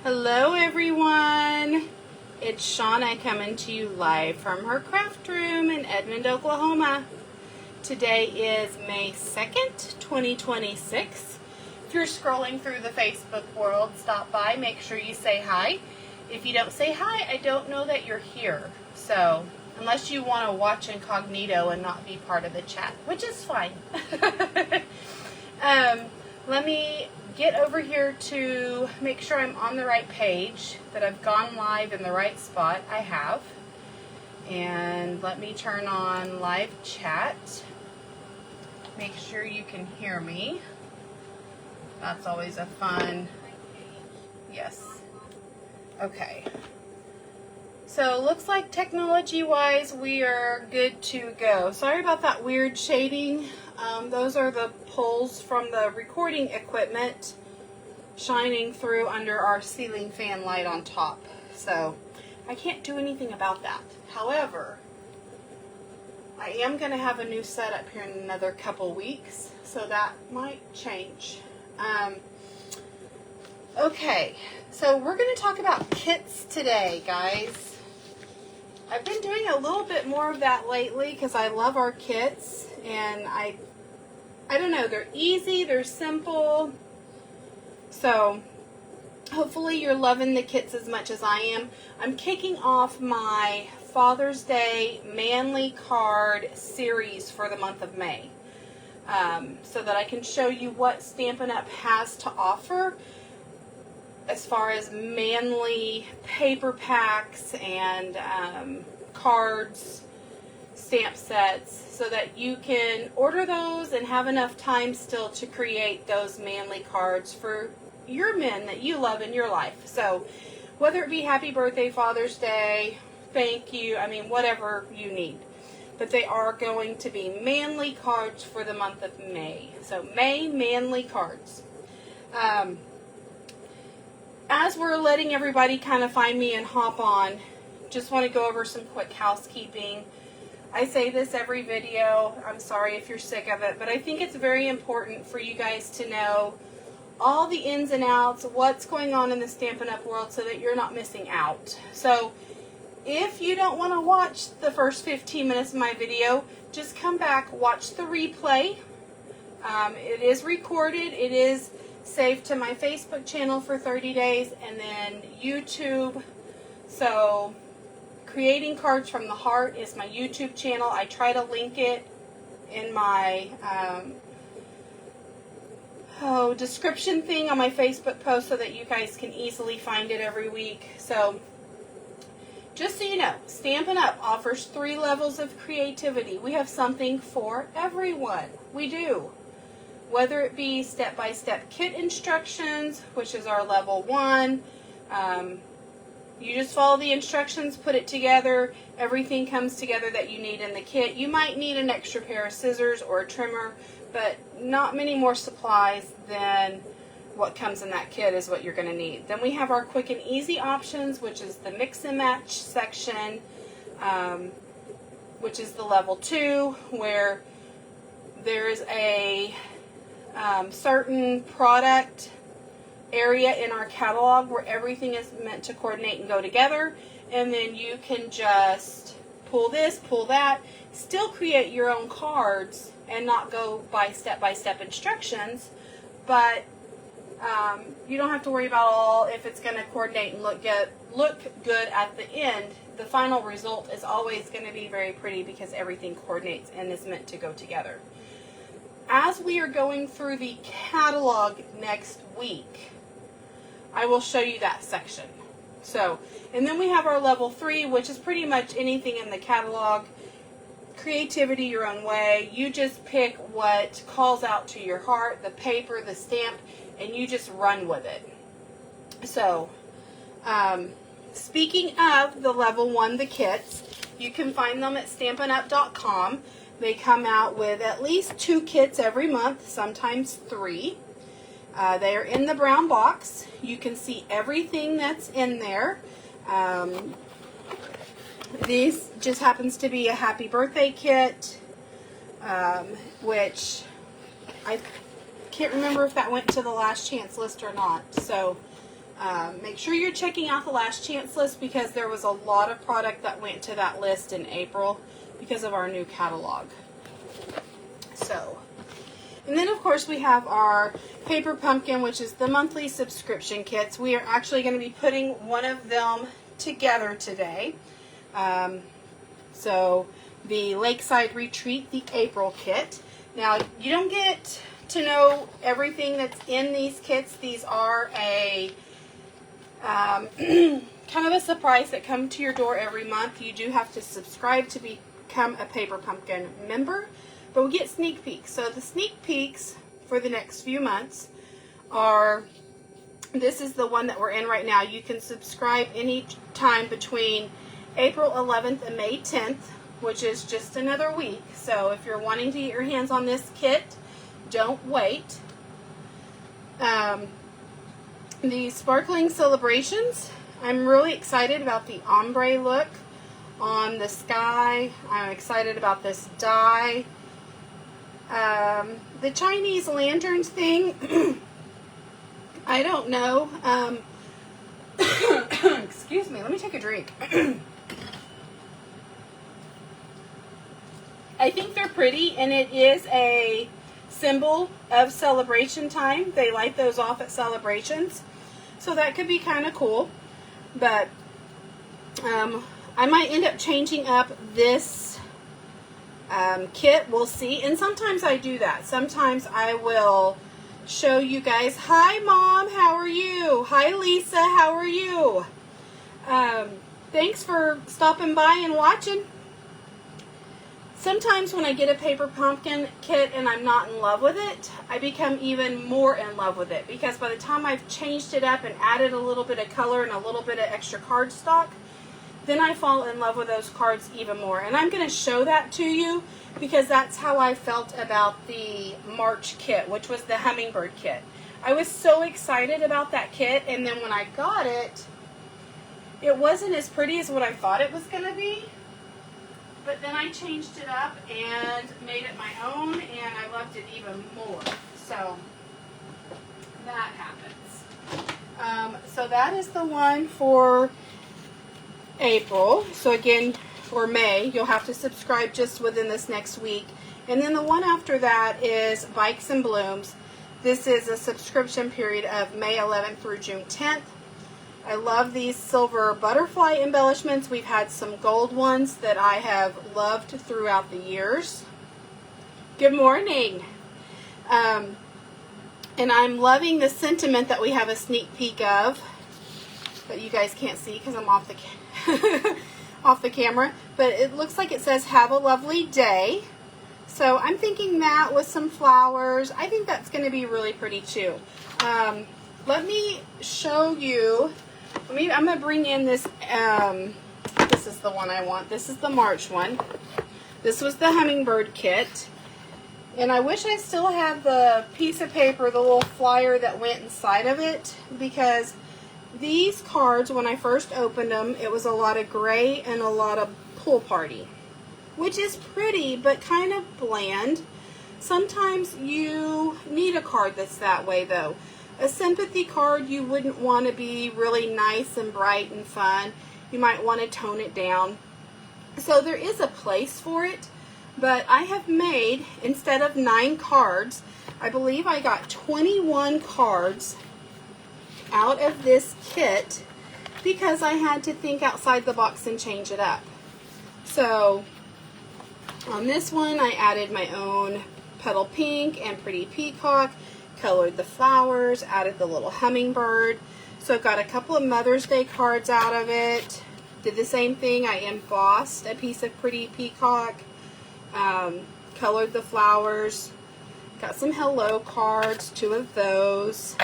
Hello everyone, it's Shauna coming to you live from her craft room in Edmond, Oklahoma. Today is May 2nd, 2026. If you're scrolling through the Facebook world, stop by, make sure you say hi. If you don't say hi, I don't know that you're here. So, unless you want to watch incognito and not be part of the chat, which is fine. Let me get over here to make sure I'm on the right page, that I've gone live in the right spot. I have. And let me turn on live chat. Make sure you can hear me. That's always a fun. Yes. Okay. So looks like technology-wise we are good to go. Sorry about that weird shading. Those are the poles from the recording equipment shining through under our ceiling fan light on top. So I can't do anything about that. However, I am going to have a new setup here in another couple weeks, so that might change. Okay, so we're going to talk about kits today, guys. I've been doing a little bit more of that lately because I love our kits, and I don't know, they're easy, they're simple. So hopefully you're loving the kits as much as I am. I'm kicking off my Father's Day Manly Card series for the month of May, so that I can show you what Stampin' Up! Has to offer as far as manly paper packs and cards, stamp sets, so that you can order those and have enough time still to create those manly cards for your men that you love in your life. So whether it be happy birthday, Father's Day, thank you, I mean whatever you need. But they are going to be manly cards for the month of May. So May manly cards. As we're letting everybody kind of find me and hop on, just want to go over some quick housekeeping. I say this every video. I'm sorry if you're sick of it, but I think it's very important for you guys to know all the ins and outs, what's going on in the Stampin' Up! World, so that you're not missing out. So if you don't want to watch the first 15 minutes of my video, just come back, watch the replay. It is recorded. It is saved to my Facebook channel for 30 days and then YouTube. So Creating Cards from the Heart is my YouTube channel. I try to link it in my description thing on my Facebook post so that you guys can easily find it every week. So just so you know, Stampin' Up! Offers 3 levels of creativity. We have something for everyone. We do. Whether it be step-by-step kit instructions, which is our level 1. You just follow the instructions, put it together. Everything comes together that you need in the kit. You might need an extra pair of scissors or a trimmer, but not many more supplies than what comes in that kit is what you're going to need. Then we have our quick and easy options, which is the mix and match section, which is the level 2, where there's a certain product area in our catalog where everything is meant to coordinate and go together, and then you can just pull this, pull that, still create your own cards and not go by step instructions, but you don't have to worry about all if it's going to coordinate and look good at the end. The final result is always going to be very pretty because everything coordinates and is meant to go together. As we are going through the catalog next week, I will show you that section. So, and then we have our level 3, which is pretty much anything in the catalog. Creativity your own way. You just pick what calls out to your heart, the paper, the stamp, and you just run with it. So, speaking of the level 1, the kits, you can find them at stampinup.com. They come out with at least 2 kits every month, sometimes 3. They are in the brown box. You can see everything that's in there. These just happens to be a happy birthday kit, which I can't remember if that went to the last chance list or not. So Make sure you're checking out the last chance list because there was a lot of product that went to that list in April because of our new catalog. So, and then of course we have our Paper Pumpkin, which is the monthly subscription kits. We are actually going to be putting one of them together today. So the Lakeside Retreat, the April kit. Now you don't get to know everything that's in these kits. These are a kind of a surprise that come to your door every month. You do have to subscribe to become a Paper Pumpkin member, but we get sneak peeks. So the sneak peeks for the next few months are, this is the one that we're in right now. You can subscribe any time between April 11th and May 10th, which is just another week. So if you're wanting to get your hands on this kit, don't wait. The Sparkling Celebrations, I'm really excited about the ombre look on the sky. I'm excited about this die. The Chinese lanterns thing, I don't know. Excuse me, let me take a drink. I think they're pretty, and it is a symbol of celebration time. They light those off at celebrations. So that could be kind of cool. But I might end up changing up this kit. We'll see. And sometimes I do that. Sometimes I will show you guys, hi Mom, how are you? Hi Lisa, how are you? Thanks for stopping by and watching. Sometimes when I get a Paper Pumpkin kit and I'm not in love with it, I become even more in love with it, because by the time I've changed it up and added a little bit of color and a little bit of extra cardstock, then I fall in love with those cards even more. And I'm going to show that to you because that's how I felt about the March kit, which was the Hummingbird kit. I was so excited about that kit, and then when I got it, it wasn't as pretty as what I thought it was going to be. But then I changed it up and made it my own, and I loved it even more. So that happens. So that is the one for April. So again, or May, you'll have to subscribe just within this next week. And then the one after that is Bikes and Blooms. This is a subscription period of May 11th through June 10th. I love these silver butterfly embellishments. We've had some gold ones that I have loved throughout the years. Good morning. And I'm loving the sentiment that we have a sneak peek of, but you guys can't see because I'm off the off the camera. But it looks like it says, have a lovely day. So I'm thinking that with some flowers. I think that's going to be really pretty too. Let me show you. I'm going to bring in this, this is the one I want. This is the March one. This was the Hummingbird kit. And I wish I still had the piece of paper, the little flyer that went inside of it, because these cards, when I first opened them, it was a lot of gray and a lot of pool party, which is pretty, but kind of bland. Sometimes you need a card that's that way though. A sympathy card, you wouldn't want to be really nice and bright and fun. You might want to tone it down. So there is a place for it, but I have made, instead of 9 cards, I believe I got 21 cards out of this kit because I had to think outside the box and change it up. So on this one, I added my own petal pink and pretty peacock. Colored the flowers, added the little hummingbird. So I've got a couple of Mother's Day cards out of it. Did the same thing. I embossed a piece of pretty peacock. Colored the flowers. Got some hello cards, 2 of those.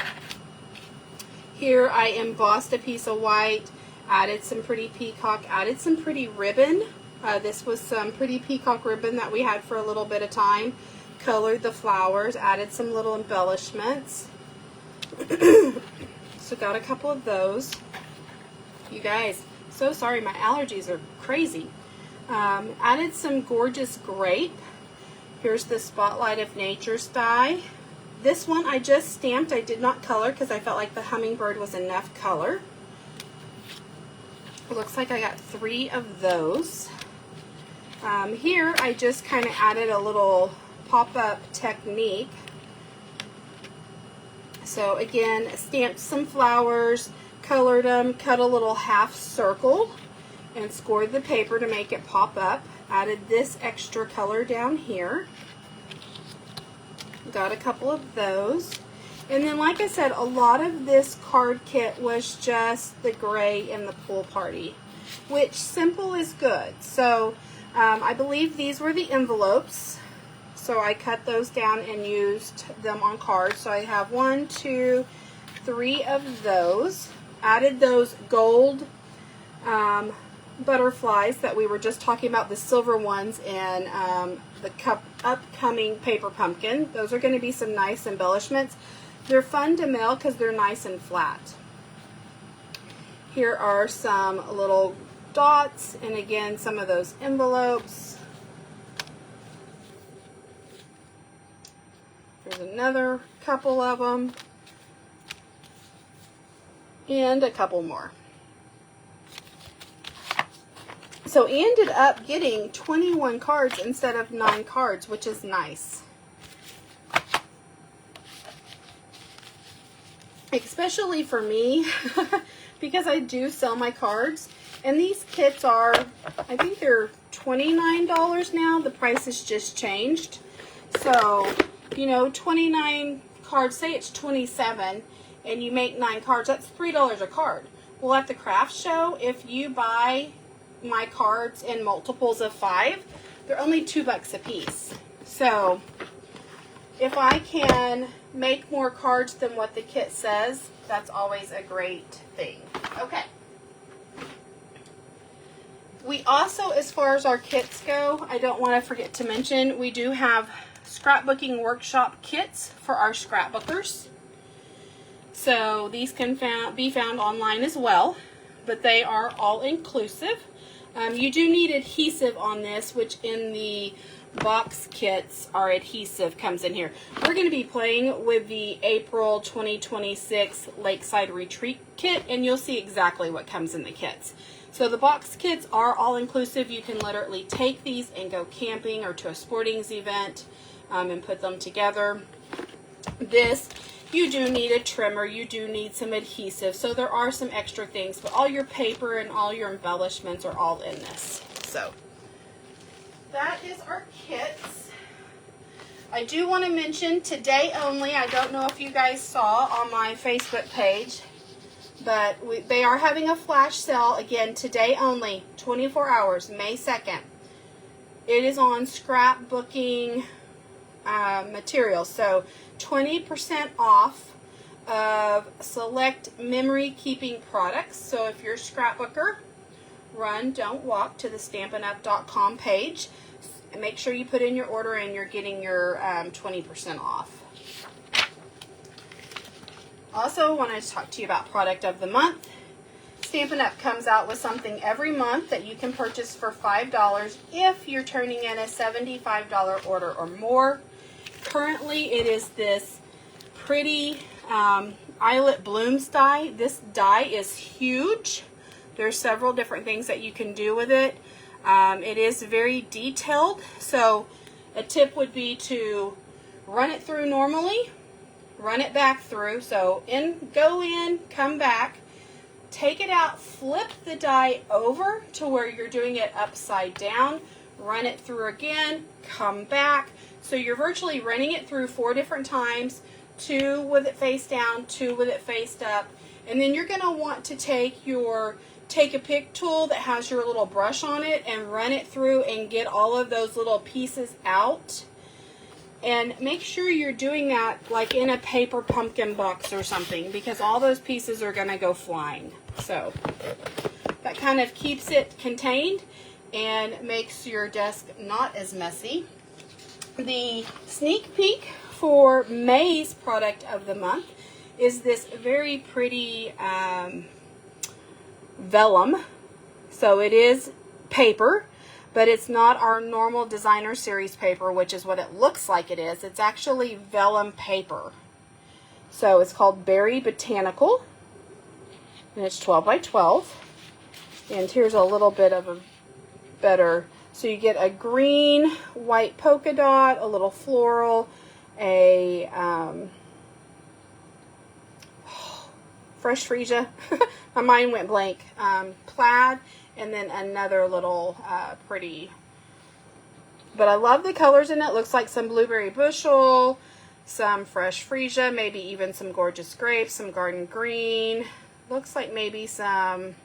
Here I embossed a piece of white, added some pretty peacock, added some pretty ribbon. This was some pretty peacock ribbon that we had for a little bit of time. Colored the flowers, added some little embellishments. So got a couple of those. You guys, so sorry, my allergies are crazy. Added some gorgeous grape. Here's the Spotlight of Nature's die. This one I just stamped. I did not color because I felt like the hummingbird was enough color. It looks like I got 3 of those. Here I just kind of added a little pop-up technique. So again, stamped some flowers, colored them, cut a little half circle, and scored the paper to make it pop up. Added this extra color down here. Got a couple of those. And then, like I said, a lot of this card kit was just the gray in the pool party, which simple is good. So I believe these were the envelopes. So I cut those down and used them on cards. So I have 1, 2, 3 of those. Added those gold butterflies that we were just talking about, the silver ones, and the upcoming paper pumpkin. Those are going to be some nice embellishments. They're fun to mail because they're nice and flat. Here are some little dots, and again, some of those envelopes. There's another couple of them, and a couple more. So I ended up getting 21 cards instead of 9 cards, which is nice. Especially for me, because I do sell my cards. And these kits are, I think they're $29 now. The price has just changed. So, you know, 29 cards, say it's 27, and you make 9 cards, that's $3 a card. Well, at the craft show, if you buy my cards in multiples of 5, they're only $2 a piece. So if I can make more cards than what the kit says, that's always a great thing. Okay. We also, as far as our kits go, I don't want to forget to mention, we do have scrapbooking workshop kits for our scrapbookers. So these can be found online as well, but they are all inclusive. You do need adhesive on this, which in the box kits, our adhesive comes in here. We're going to be playing with the April 2026 Lakeside Retreat kit, and you'll see exactly what comes in the kits. So the box kits are all inclusive. You can literally take these and go camping or to a sporting event and put them together. This, you do need a trimmer, you do need some adhesive, so there are some extra things, but all your paper and all your embellishments are all in this. So that is our kits. I do want to mention today only, I don't know if you guys saw on my Facebook page, but they are having a flash sale again today only, 24 hours, May 2nd. It is on scrapbooking materials, so 20% off of select memory keeping products. So if you're a scrapbooker, run, don't walk to the stampinup.com page and make sure you put in your order and you're getting your 20% off. Also, I wanted to talk to you about product of the month. Stampin' Up! Comes out with something every month that you can purchase for $5 if you're turning in a $75 order or more. Currently, it is this pretty eyelet blooms die. This die is huge. There's several different things that you can do with it. It is very detailed, so a tip would be to run it through normally, run it back through. So go in, come back, take it out, flip the die over to where you're doing it upside down, run it through again, come back. So you're virtually running it through 4 different times, 2 with it face down, 2 with it faced up. And then you're going to want to take a pick tool that has your little brush on it and run it through and get all of those little pieces out. And make sure you're doing that like in a paper pumpkin box or something, because all those pieces are going to go flying. So that kind of keeps it contained and makes your desk not as messy. The sneak peek for May's product of the month is this very pretty vellum. So it is paper, but it's not our normal designer series paper, which is what it looks like it is. It's actually vellum paper. So it's called Berry Botanical, and it's 12 by 12. And here's a little bit of a better, so you get a green, white polka dot, a little floral, a fresh freesia, my mind went blank, plaid, and then another little pretty, but I love the colors in it. Looks like some blueberry bushel, some fresh freesia, maybe even some gorgeous grapes, some garden green, looks like maybe some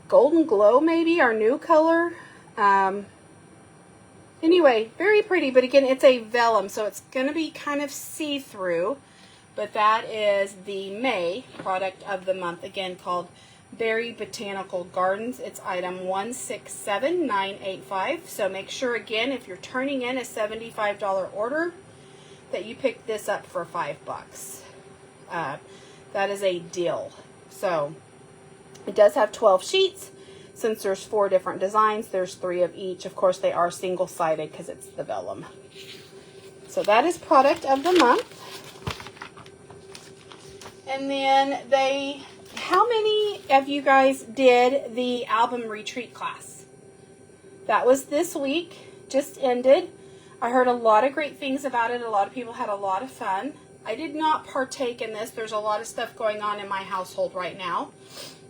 golden glow, maybe our new color. Anyway, very pretty, but again, it's a vellum, so it's going to be kind of see-through, but that is the May product of the month, again called Berry Botanical Gardens. It's item 167985. So make sure, again, if you're turning in a $75 order, that you pick this up for $5. That is a deal. So it does have 12 sheets. Since there's 4 different designs, there's 3 of each. Of course, they are single-sided because it's the vellum. So that is product of the month. And then how many of you guys did the album retreat class? That was this week, just ended. I heard a lot of great things about it. A lot of people had a lot of fun. I did not partake in this. There's a lot of stuff going on in my household right now.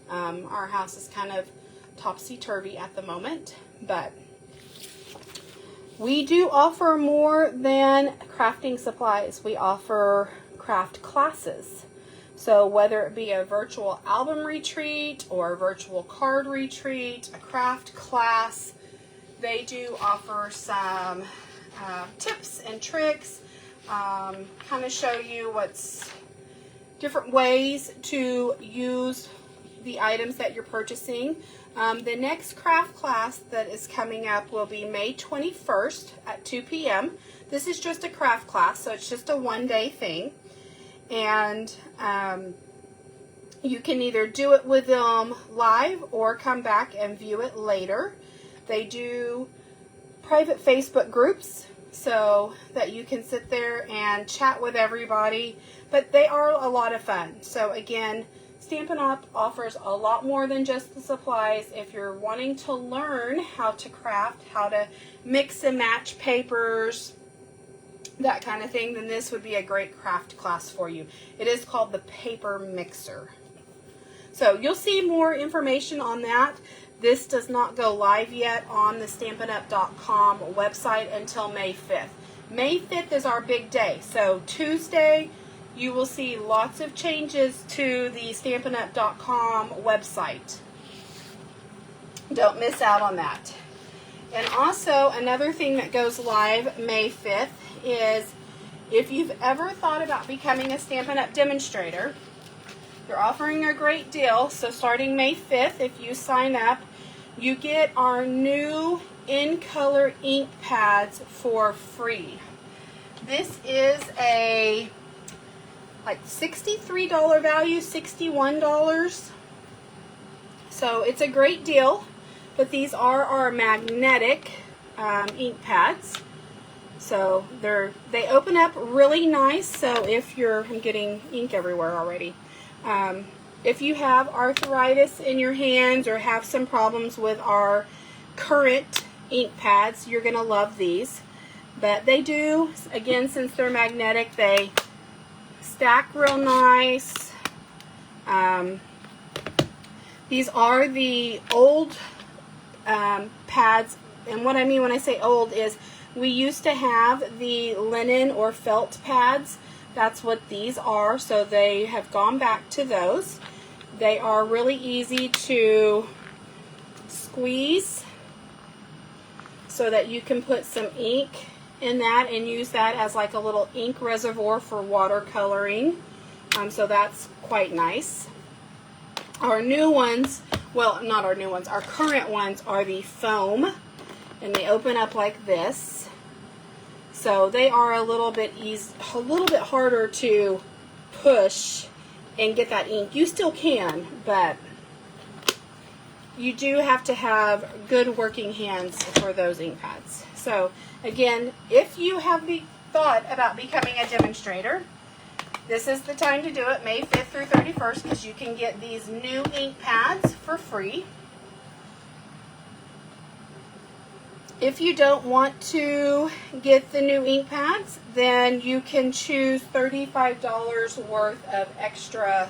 Our house is kind of topsy-turvy at the moment, but we do offer more than crafting supplies. We offer craft classes. So whether it be a virtual album retreat or a virtual card retreat, a craft class, they do offer some tips and tricks, kind of show you what's different ways to use the items that you're purchasing. The next craft class that is coming up will be May 21st at 2 p.m. This is just a craft class, so it's just a one-day thing. And you can either do it with them live or come back and view it later. They do private Facebook groups so that you can sit there and chat with everybody, but they are a lot of fun. So again, Stampin' Up! Offers a lot more than just the supplies. If you're wanting to learn how to craft, how to mix and match papers, that kind of thing, then this would be a great craft class for you. It is called the Paper Mixer. So you'll see more information on that. This does not go live yet on the StampinUp.com website until May 5th. May 5th is our big day. So Tuesday, you will see lots of changes to the StampinUp.com website. Don't miss out on that. And also, another thing that goes live May 5th is if you've ever thought about becoming a Stampin' Up! Demonstrator, they're offering a great deal. So starting May 5th, if you sign up, you get our new in-color ink pads for free. This is a like $63 value, $61. So it's a great deal, but these are our magnetic ink pads. So they open up really nice. So if I'm getting ink everywhere already. If you have arthritis in your hands or have some problems with our current ink pads, you're gonna love these. But they do, again, since they're magnetic, they stack real nice. These are the old pads, and what I mean when I say old is we used to have the linen or felt pads. That's what these are, so they have gone back to those. They are really easy to squeeze so that you can put some ink in that and use that as like a little ink reservoir for watercoloring. So that's quite nice. Our new ones, well, not our new ones, our current ones are the foam, and they open up like this. So they are a little bit harder to push and get that ink. You still can, but you do have to have good working hands for those ink pads. So again, if you have thought about becoming a demonstrator, this is the time to do it, May 5th through 31st, because you can get these new ink pads for free. If you don't want to get the new ink pads, then you can choose $35 worth of extra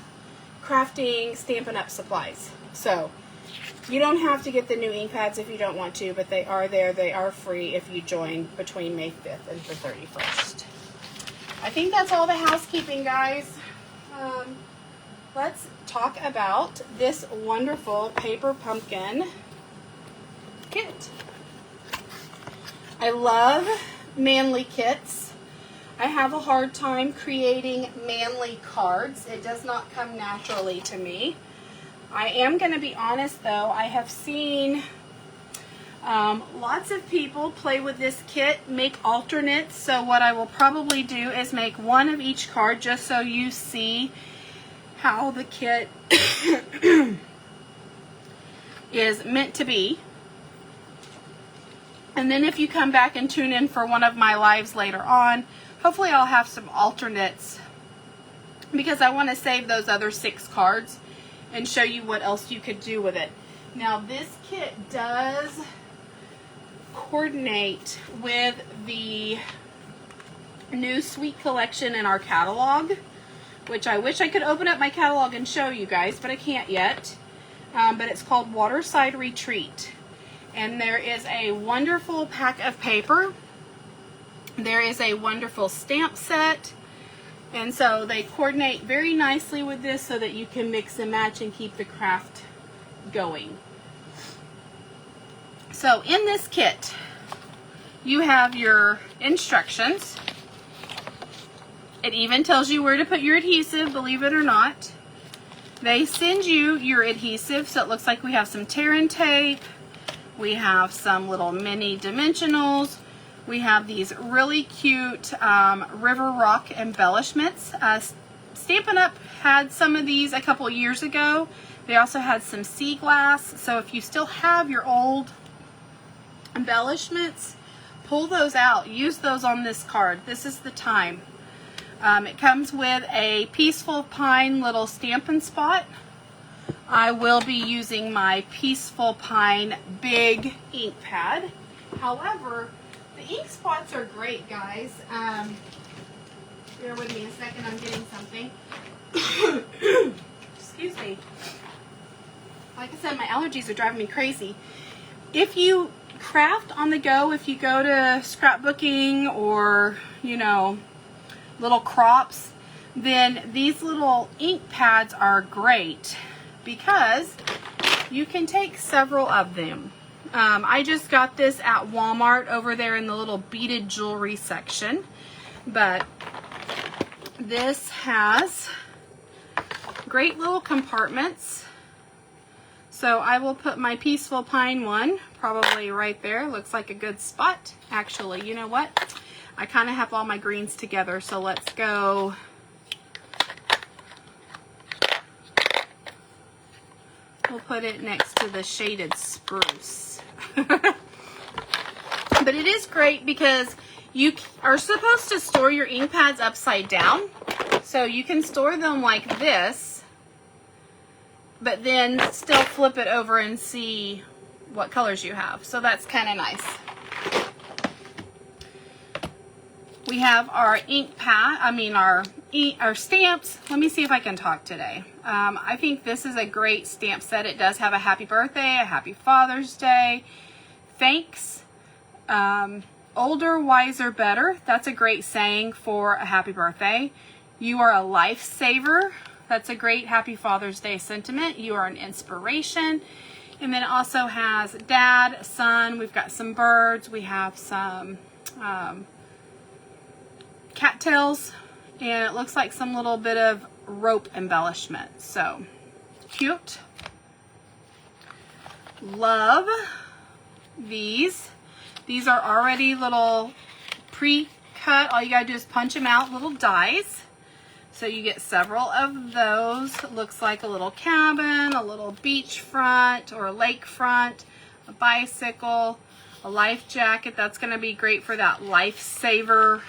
crafting Stampin' Up! Supplies. So you don't have to get the new ink pads if you don't want to, but they are there. They are free if you join between May 5th and the 31st. I think that's all the housekeeping, guys. Let's talk about this wonderful paper pumpkin kit. I love manly kits. I have a hard time creating manly cards. It does not come naturally to me. I am going to be honest though, I have seen lots of people play with this kit, make alternates. So what I will probably do is make one of each card just so you see how the kit is meant to be. And then if you come back and tune in for one of my lives later on, hopefully I'll have some alternates because I want to save those other 6 cards and show you what else you could do with it. Now this kit does coordinate with the new Sweet collection in our catalog, which I wish I could open up my catalog and show you guys, but I can't yet. But it's called Waterside Retreat. And there is a wonderful pack of paper. There is a wonderful stamp set. And so they coordinate very nicely with this so that you can mix and match and keep the craft going. So in this kit, you have your instructions. It even tells you where to put your adhesive, believe it or not. They send you your adhesive, so it looks like we have some tear and tape. We have some little mini dimensionals. We have these really cute river rock embellishments. Stampin' Up! Had some of these a couple years ago. They also had some sea glass. So if you still have your old embellishments, pull those out. Use those on this card. This is the time. It comes with a Peaceful Pine little Stampin' Spot. I will be using my Peaceful Pine big ink pad. However, the ink spots are great, guys. Bear with me a second, I'm getting something. Excuse me. Like I said, my allergies are driving me crazy. If you craft on the go, if you go to scrapbooking or, you know, little crops, then these little ink pads are great because you can take several of them. I just got this at Walmart over there in the little beaded jewelry section, but this has great little compartments. So I will put my Peaceful Pine one probably right there. Looks like a good spot. Actually, you know what? I kind of have all my greens together, so let's go. We'll put it next to the shaded spruce. But it is great because you are supposed to store your ink pads upside down. So you can store them like this, but then still flip it over and see what colors you have. So that's kind of nice. We have our ink pad, our stamps. Let me see if I can talk today. I think this is a great stamp set. It does have a happy birthday, a happy Father's Day, thanks, older, wiser, better. That's a great saying for a happy birthday. You are a lifesaver. That's a great happy Father's Day sentiment. You are an inspiration. And then it also has dad, son. We've got some birds. We have some cattails, and it looks like some little bit of rope embellishment. So cute. Love these. These are already little pre-cut. All you gotta do is punch them out, little dies. So you get several of those. Looks like a little cabin, a little beachfront or a lakefront, a bicycle, a life jacket. That's going to be great for that lifesaver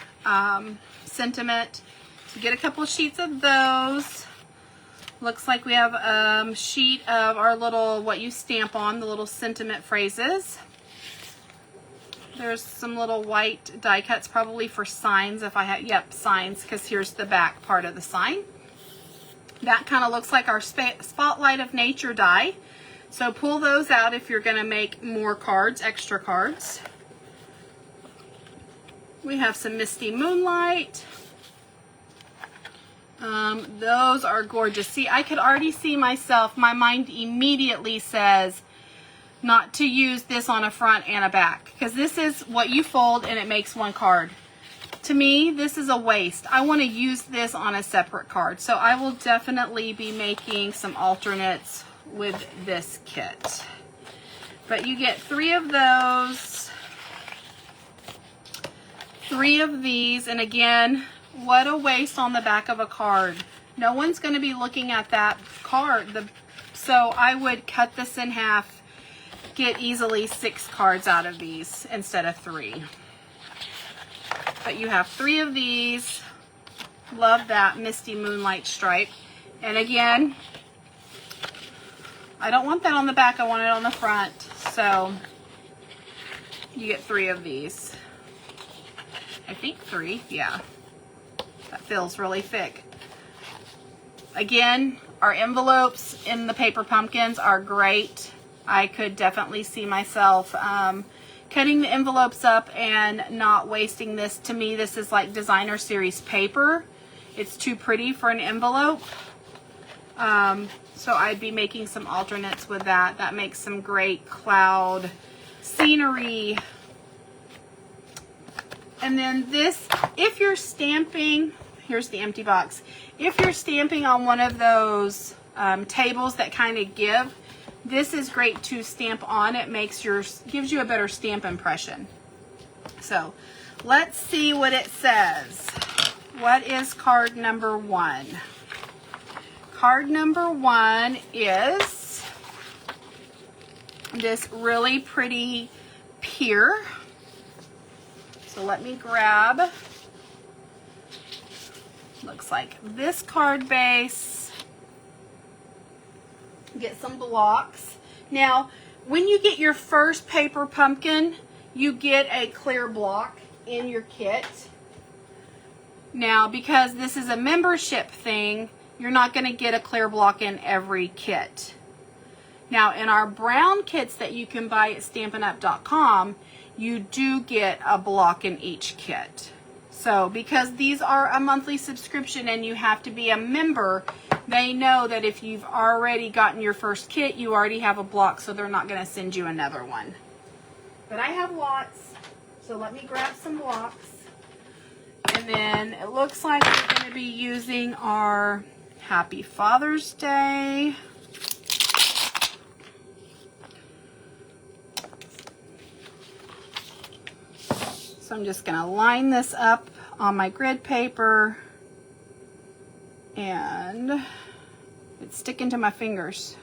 sentiment. So get a couple of sheets of those. Looks like we have a sheet of our little, what you stamp on, the little sentiment phrases. There's some little white die cuts, probably for signs if I had, yep, signs, because here's the back part of the sign. That kind of looks like our Spotlight of Nature die. So pull those out if you're going to make more cards, extra cards. We have some Misty Moonlight. Those are gorgeous. See, I could already see myself, my mind immediately says not to use this on a front and a back, because this is what you fold and it makes one card. To me, this is a waste. I want to use this on a separate card. So I will definitely be making some alternates with this kit. But you get 3 of those, 3 of these, and again, what a waste on the back of a card. No one's going to be looking at that card. So I would cut this in half, get easily 6 cards out of these instead of 3. But you have 3 of these. Love that Misty Moonlight stripe. And again, I don't want that on the back, I want it on the front. So you get 3 of these. I think 3, yeah. That feels really thick. Again, our envelopes in the paper pumpkins are great. I could definitely see myself cutting the envelopes up and not wasting this. To me, this is like designer series paper. It's too pretty for an envelope. So I'd be making some alternates with that. That makes some great cloud scenery. And then this, if you're stamping, here's the empty box. If you're stamping on one of those tables that kind of give, this is great to stamp on. It makes gives you a better stamp impression. So let's see what it says. What is card number 1? Card number 1 is this really pretty pier. So let me grab, looks like this card base. Get some blocks. Now, when you get your first paper pumpkin, you get a clear block in your kit. Now, because this is a membership thing, you're not going to get a clear block in every kit. Now, in our brown kits that you can buy at StampinUp.com, you do get a block in each kit. So, because these are a monthly subscription and you have to be a member, they know that if you've already gotten your first kit, you already have a block, so they're not going to send you another one. But I have lots, so let me grab some blocks. And then it looks like we're going to be using our Happy Father's Day. So I'm just going to line this up on my grid paper. And it's sticking to my fingers.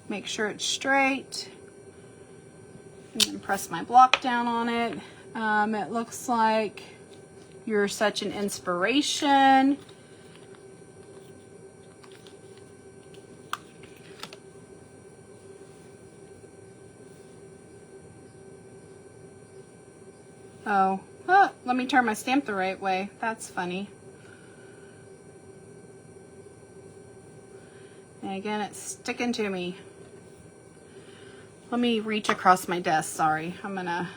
Make sure it's straight. And then press my block down on it. It looks like you're such an inspiration. Oh, let me turn my stamp the right way. That's funny. And again, it's sticking to me. Let me reach across my desk. Sorry, I'm gonna.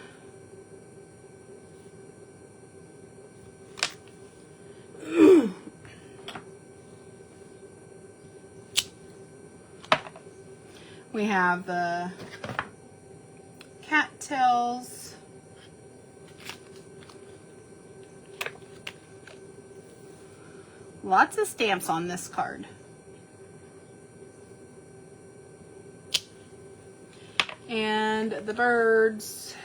We have the cattails. Lots of stamps on this card. And the birds.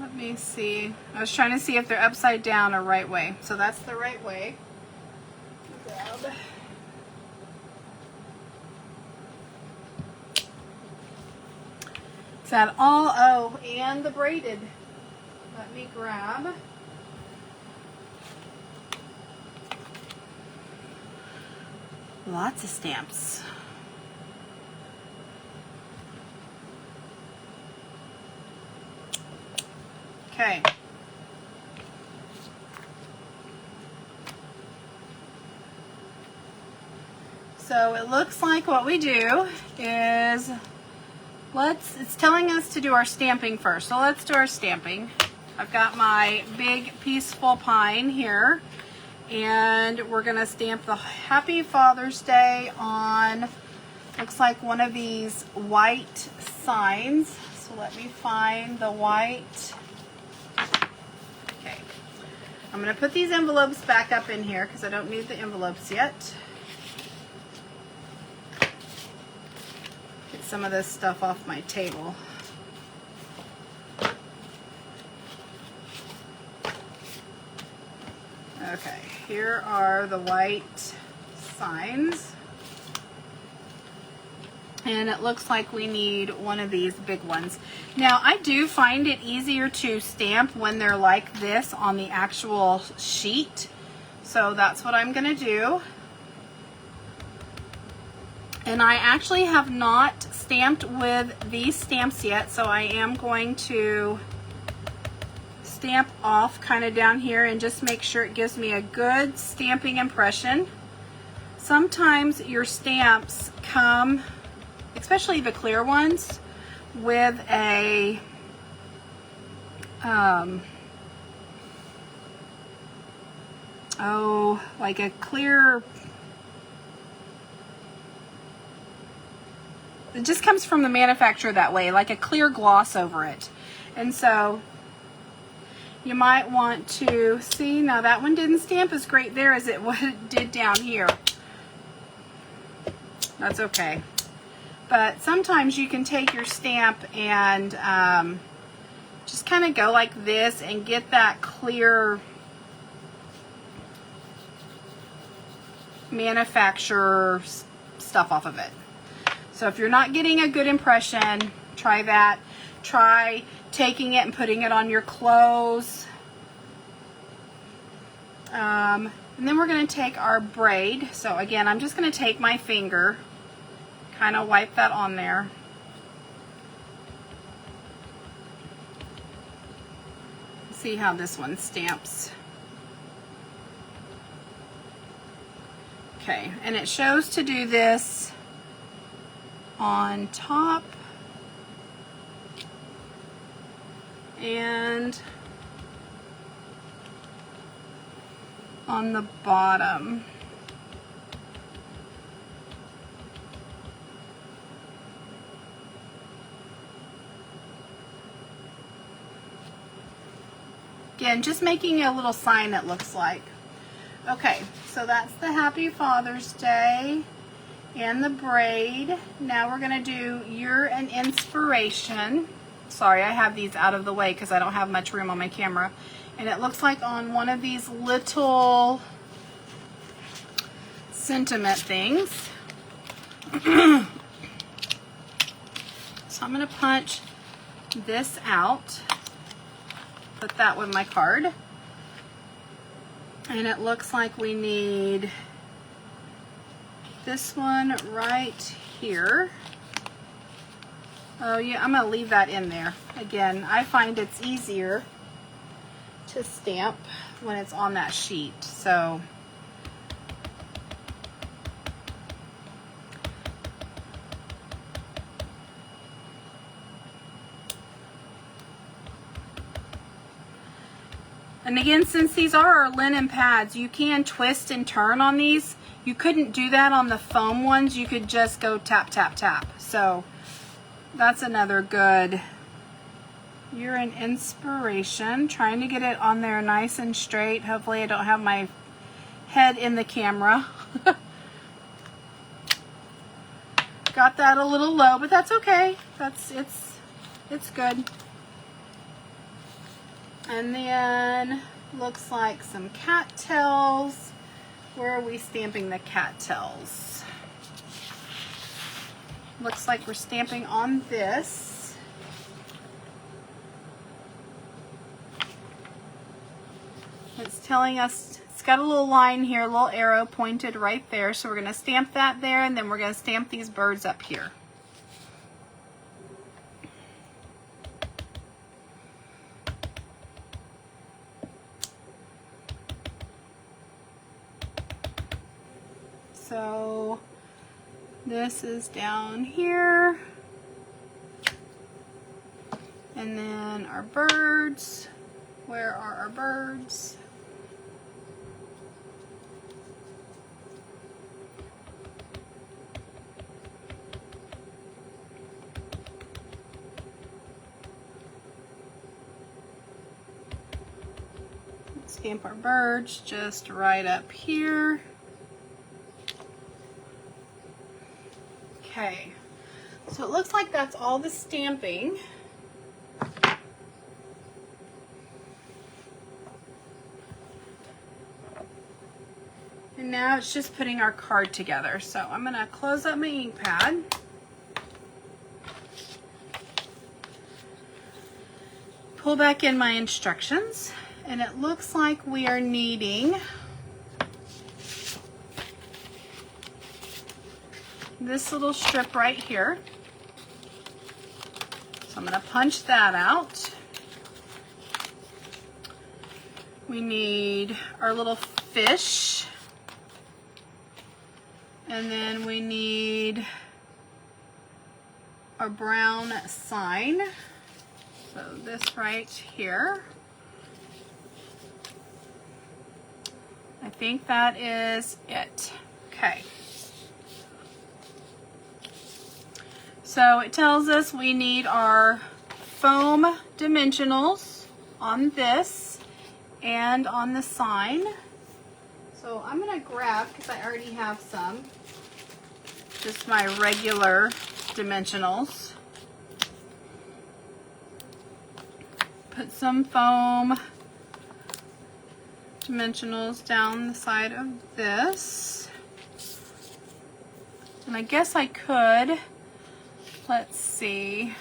Let me see. I was trying to see if they're upside down or right way. So that's the right way. Grab. Is that all? Oh, and the braided. Let me grab. Lots of stamps. Okay. So it looks like what we do is it's telling us to do our stamping first. So let's do our stamping. I've got my big peaceful pine here, and we're gonna stamp the Happy Father's Day on, looks like one of these white signs. So let me find the white. Okay, I'm gonna put these envelopes back up in here because I don't need the envelopes yet. Get some of this stuff off my table. Okay, here are the white signs. And it looks like we need one of these big ones. Now, I do find it easier to stamp when they're like this on the actual sheet. So that's what I'm gonna do. And I actually have not stamped with these stamps yet, so I am going to stamp off kind of down here and just make sure it gives me a good stamping impression. Sometimes your stamps come, especially the clear ones, with a like a clear, it just comes from the manufacturer that way, like a clear gloss over it. And so you might want to see, now that one didn't stamp as great there as it did down here. That's okay. But sometimes you can take your stamp and just kind of go like this and get that clear manufacturer stuff off of it. So if you're not getting a good impression, try that. Try taking it and putting it on your clothes. And then we're going to take our braid. So again, I'm just going to take my finger, kind of wipe that on there. See how this one stamps. Okay, and it shows to do this on top and on the bottom. Again, just making a little sign, it looks like. Okay, so that's the Happy Father's Day and the braid. Now we're going to do You're an Inspiration. Sorry, I have these out of the way because I don't have much room on my camera. And it looks like on one of these little sentiment things. So I'm going to punch this out. Put that with my card. And it looks like we need this one right here. Oh yeah, I'm going to leave that in there. Again, I find it's easier to stamp when it's on that sheet. So and again, since these are our linen pads, you can twist and turn on these. You couldn't do that on the foam ones. You could just go tap, tap, tap. So that's another good. You're an Inspiration. Trying to get it on there nice and straight. Hopefully I don't have my head in the camera. Got that a little low, but that's okay. It's good. And then looks like some cattails. Where are we stamping the cattails? Looks like we're stamping on this. It's telling us, it's got a little line here, a little arrow pointed right there. So we're going to stamp that there, and then we're going to stamp these birds up here. So this is down here, and then our birds. Where are our birds? Stamp our birds just right up here. Okay, so it looks like that's all the stamping. And now it's just putting our card together. So I'm going to close up my ink pad. Pull back in my instructions, and it looks like we are needing this little strip right here. So I'm going to punch that out. We need our little fish, and then we need our brown sign. So this right here. I think that is it. Okay. So it tells us we need our foam dimensionals on this and on the sign. So I'm going to grab, because I already have some, just my regular dimensionals. Put some foam dimensionals down the side of this. And I guess I could, let's see.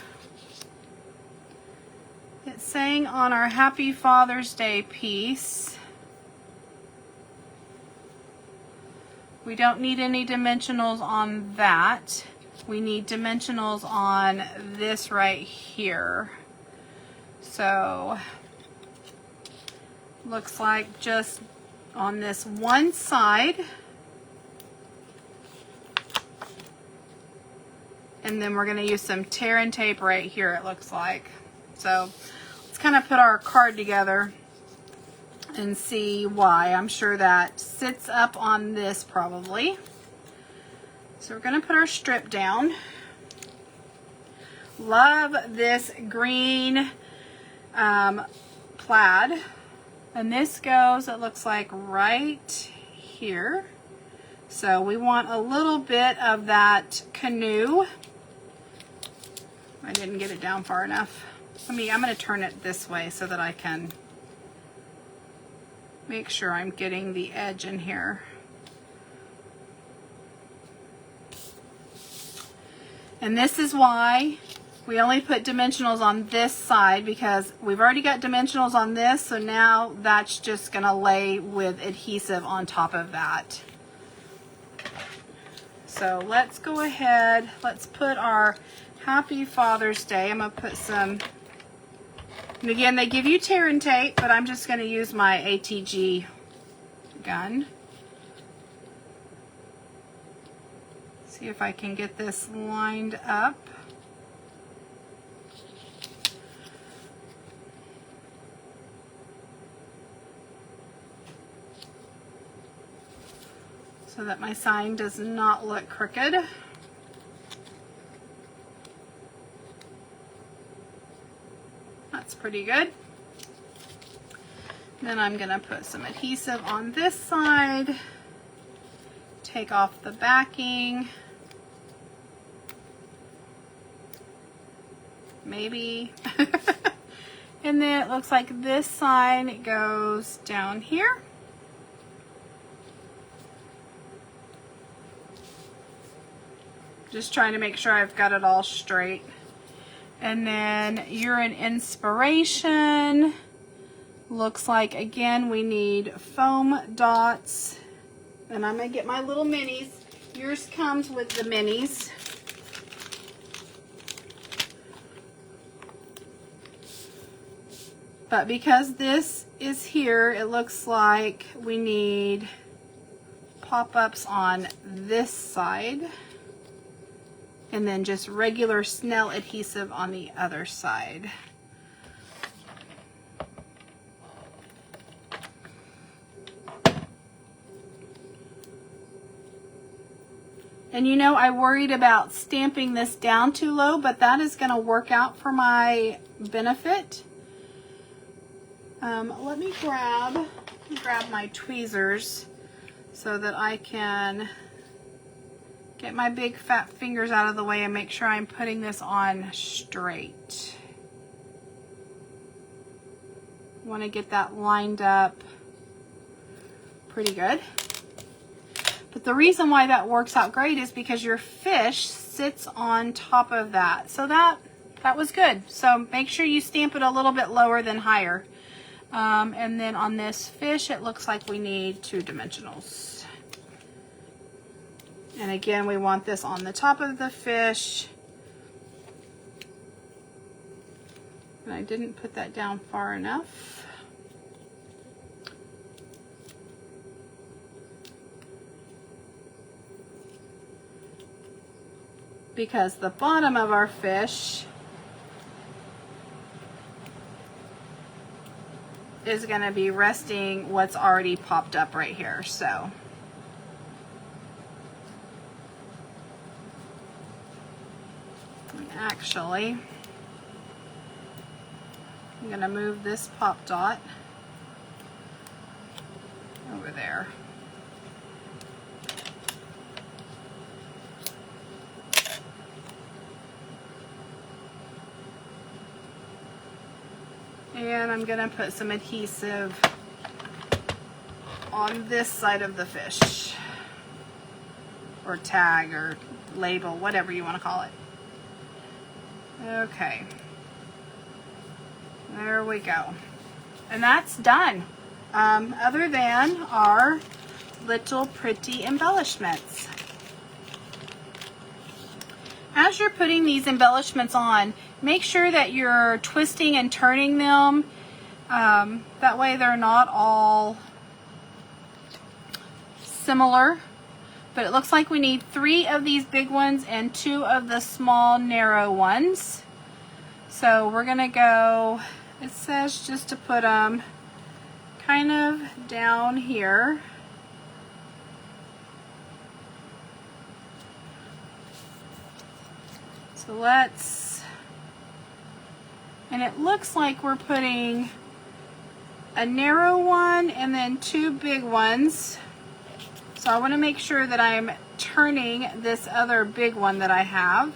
It's saying on our Happy Father's Day piece, we don't need any dimensionals on that. We need dimensionals on this right here. So, looks like just on this one side. And then we're going to use some tear and tape right here, it looks like. So, let's kind of put our card together and see why. I'm sure that sits up on this probably. So we're going to put our strip down. Love this green plaid. And this goes, it looks like right here. So we want a little bit of that canoe. I didn't get it down far enough. I'm going to turn it this way so that I can make sure I'm getting the edge in here. And this is why we only put dimensionals on this side, because we've already got dimensionals on this, so now that's just going to lay with adhesive on top of that. So let's go ahead, let's put our Happy Father's Day. I'm going to put some, and again, they give you tear and tape, but I'm just going to use my ATG gun. See if I can get this lined up. So that my sign does not look crooked. That's pretty good. Then I'm going to put some adhesive on this side, take off the backing, maybe, And then it looks like this side goes down here. Just trying to make sure I've got it all straight. And then You're an Inspiration. Looks like, again, we need foam dots. And I'm going to get my little minis. Yours comes with the minis. But because this is here, it looks like we need pop-ups on this side. And then just regular Snell adhesive on the other side. And you know, I worried about stamping this down too low, but that is going to work out for my benefit. Let me grab my tweezers so that I can get my big fat fingers out of the way and make sure I'm putting this on straight. Want to get that lined up pretty good. But the reason why that works out great is because your fish sits on top of that. So that was good. So make sure you stamp it a little bit lower than higher. And then on this fish, it looks like we need 2 dimensionals. And again, we want this on the top of the fish. And I didn't put that down far enough. Because the bottom of our fish is going to be resting what's already popped up right here. So actually, I'm going to move this pop dot over there. And I'm going to put some adhesive on this side of the fish, or tag, or label, whatever you want to call it. Okay, there we go. And that's done. Other than our little pretty embellishments. As you're putting these embellishments on, make sure that you're twisting and turning them. That way they're not all similar. But it looks like we need 3 of these big ones and 2 of the small narrow ones. So we're gonna go, it says just to put them kind of down here. So let's, and it looks like we're putting a narrow one and then 2 big ones. So I want to make sure that I'm turning this other big one that I have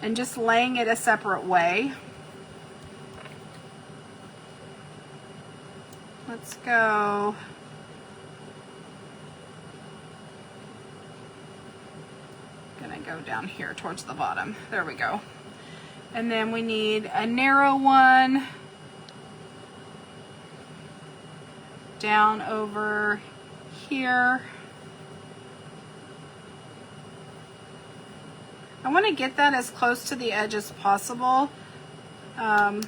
and just laying it a separate way. Let's go. Gonna go down here towards the bottom. There we go. And then we need a narrow one down over here. I want to get that as close to the edge as possible. Give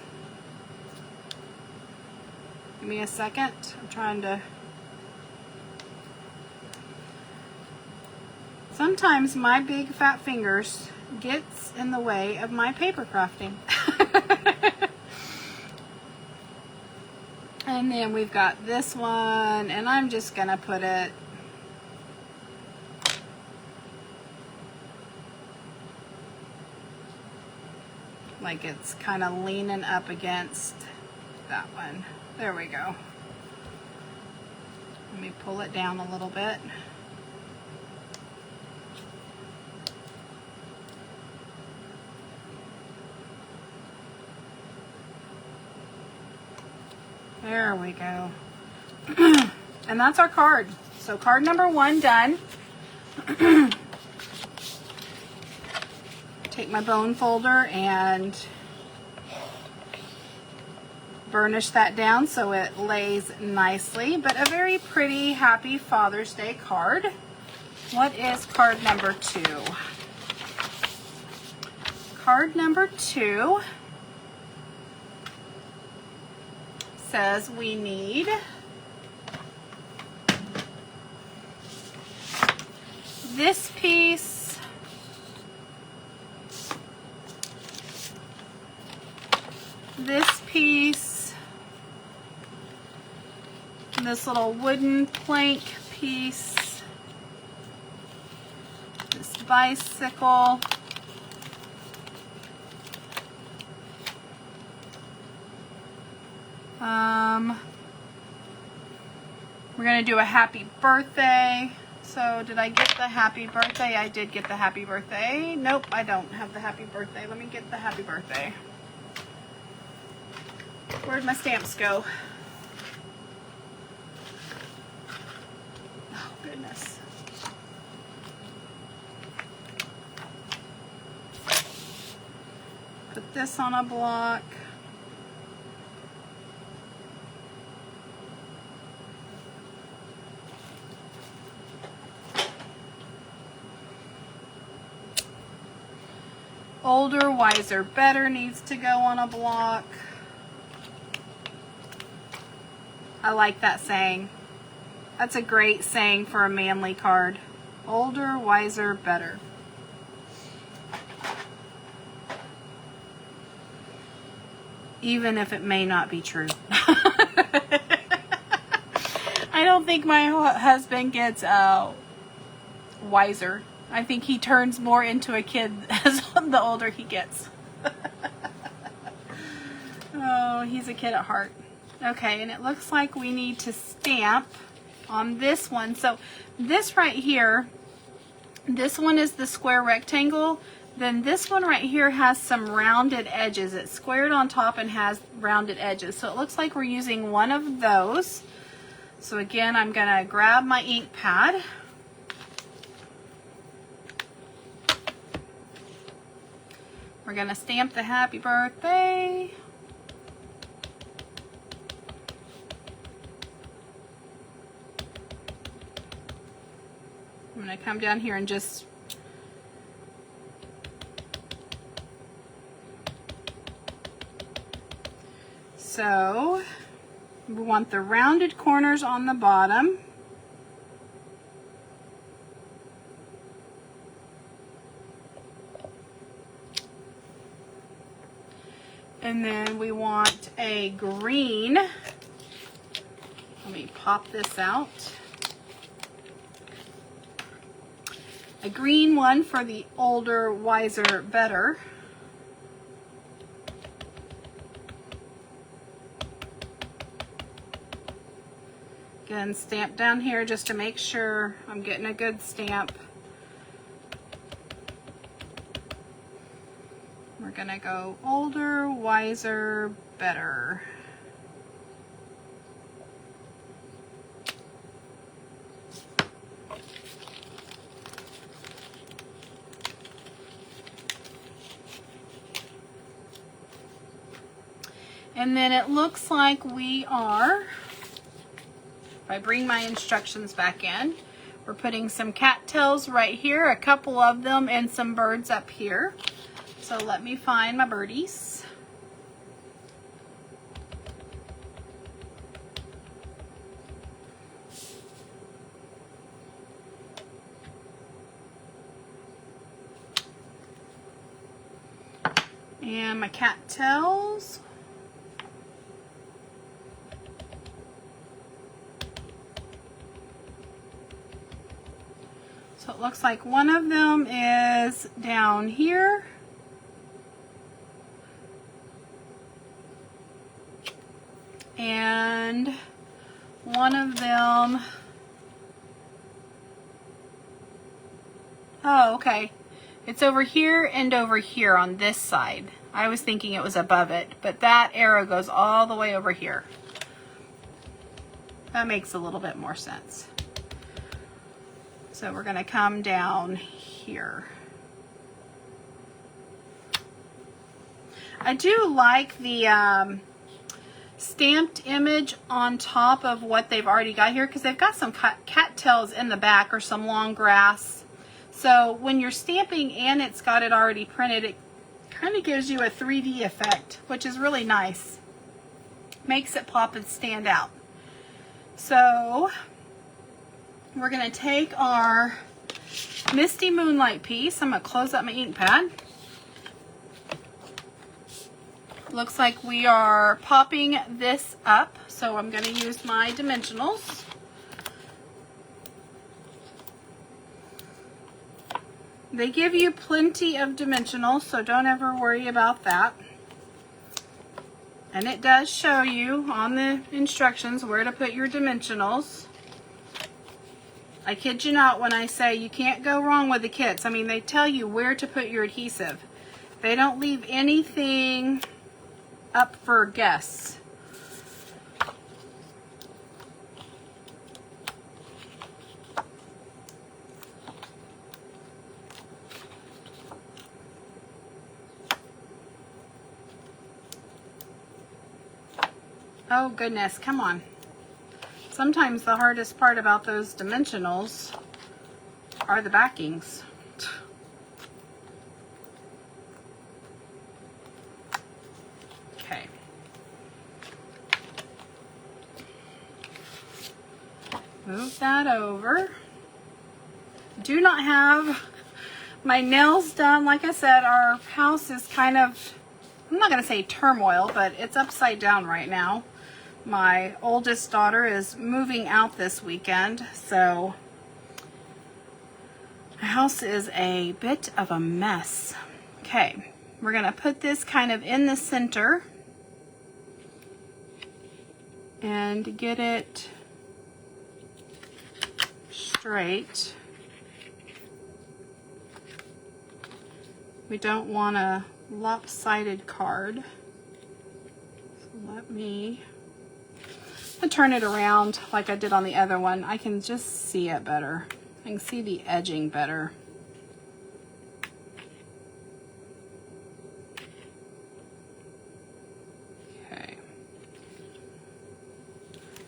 me a second. I'm trying to. Sometimes my big fat fingers gets in the way of my paper crafting. And then we've got this one, and I'm just gonna put it like it's kind of leaning up against that one. There we go. Let me pull it down a little bit. There we go. And that's our card. So card number 1 done. Take my bone folder and burnish that down so it lays nicely. But a very pretty Happy Father's Day card. What is card number 2? Card number 2 says we need this piece, this piece, this little wooden plank piece, this bicycle, we're going to do a happy birthday. So did I get the happy birthday? I did get the happy birthday. Nope, I don't have the happy birthday. Let me get the happy birthday. Where'd my stamps go? Oh, goodness. Put this on a block. Older, wiser, better needs to go on a block. I like that saying. That's a great saying for a manly card. Older, wiser, better. Even if it may not be true. I don't think my husband gets wiser. I think he turns more into a kid as the older he gets. Oh, he's a kid at heart. Okay, and it looks like we need to stamp on this one. So this right here, this one is the square rectangle. Then this one right here has some rounded edges. It's squared on top and has rounded edges. So it looks like we're using one of those. So again, I'm gonna grab my ink pad. We're going to stamp the happy birthday. I'm going to come down here and just so we want the rounded corners on the bottom. And then we want a green. Let me pop this out. A green one for the older, wiser, better. Again, stamp down here just to make sure I'm getting a good stamp. We're gonna go older, wiser, better. And then it looks like we are, if I bring my instructions back in, we're putting some cattails right here, a couple of them, and some birds up here. So let me find my birdies. And my cattails. So it looks like one of them is down here. And one of them, oh, okay. It's over here and over here on this side. I was thinking it was above it, but that arrow goes all the way over here. That makes a little bit more sense. So we're going to come down here. I do like the stamped image on top of what they've already got here, because they've got some cattails in the back or some long grass. So when you're stamping and it's got it already printed, it kind of gives you a 3D effect, which is really nice. Makes it pop and stand out. So we're going to take our Misty Moonlight piece. I'm going to close up my ink pad. Looks like we are popping this up, so I'm going to use my dimensionals. They give you plenty of dimensionals, so don't ever worry about that. And it does show you on the instructions where to put your dimensionals. I kid you not when I say you can't go wrong with the kits. I mean, they tell you where to put your adhesive. They don't leave anything up for guess. Oh goodness, come on. Sometimes the hardest part about those dimensionals are the backings. Okay. Move that over. Do not have my nails done. Like I said, our house is kind of, I'm not going to say turmoil, but it's upside down right now. My oldest daughter is moving out this weekend, so the house is a bit of a mess. Okay, we're going to put this kind of in the center and get it straight. We don't want a lopsided card. So let me turn it around like I did on the other one. I can just see it better. I can see the edging better. Okay.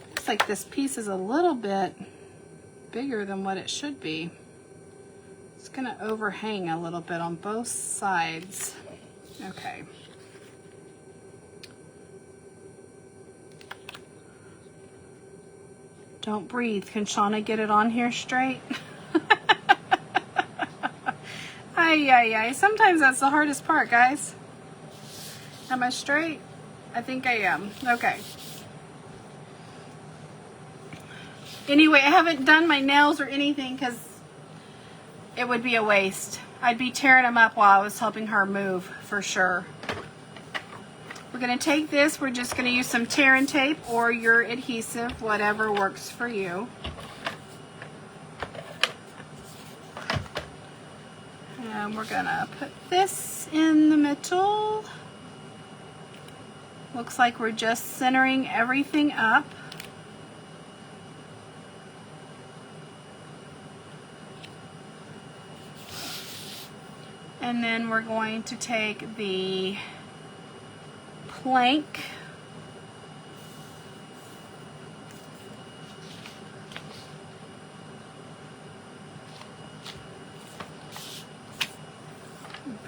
Looks like this piece is a little bit bigger than what it should be. It's going to overhang a little bit on both sides. Okay. Don't breathe. Can Shauna get it on here straight? Ay, ay, ay. Sometimes that's the hardest part, guys. Am I straight? I think I am. Okay. Anyway, I haven't done my nails or anything because it would be a waste. I'd be tearing them up while I was helping her move, for sure. We're going to take this, we're just going to use some tear and tape or your adhesive, whatever works for you. And we're going to put this in the middle. Looks like we're just centering everything up. And then we're going to take the plank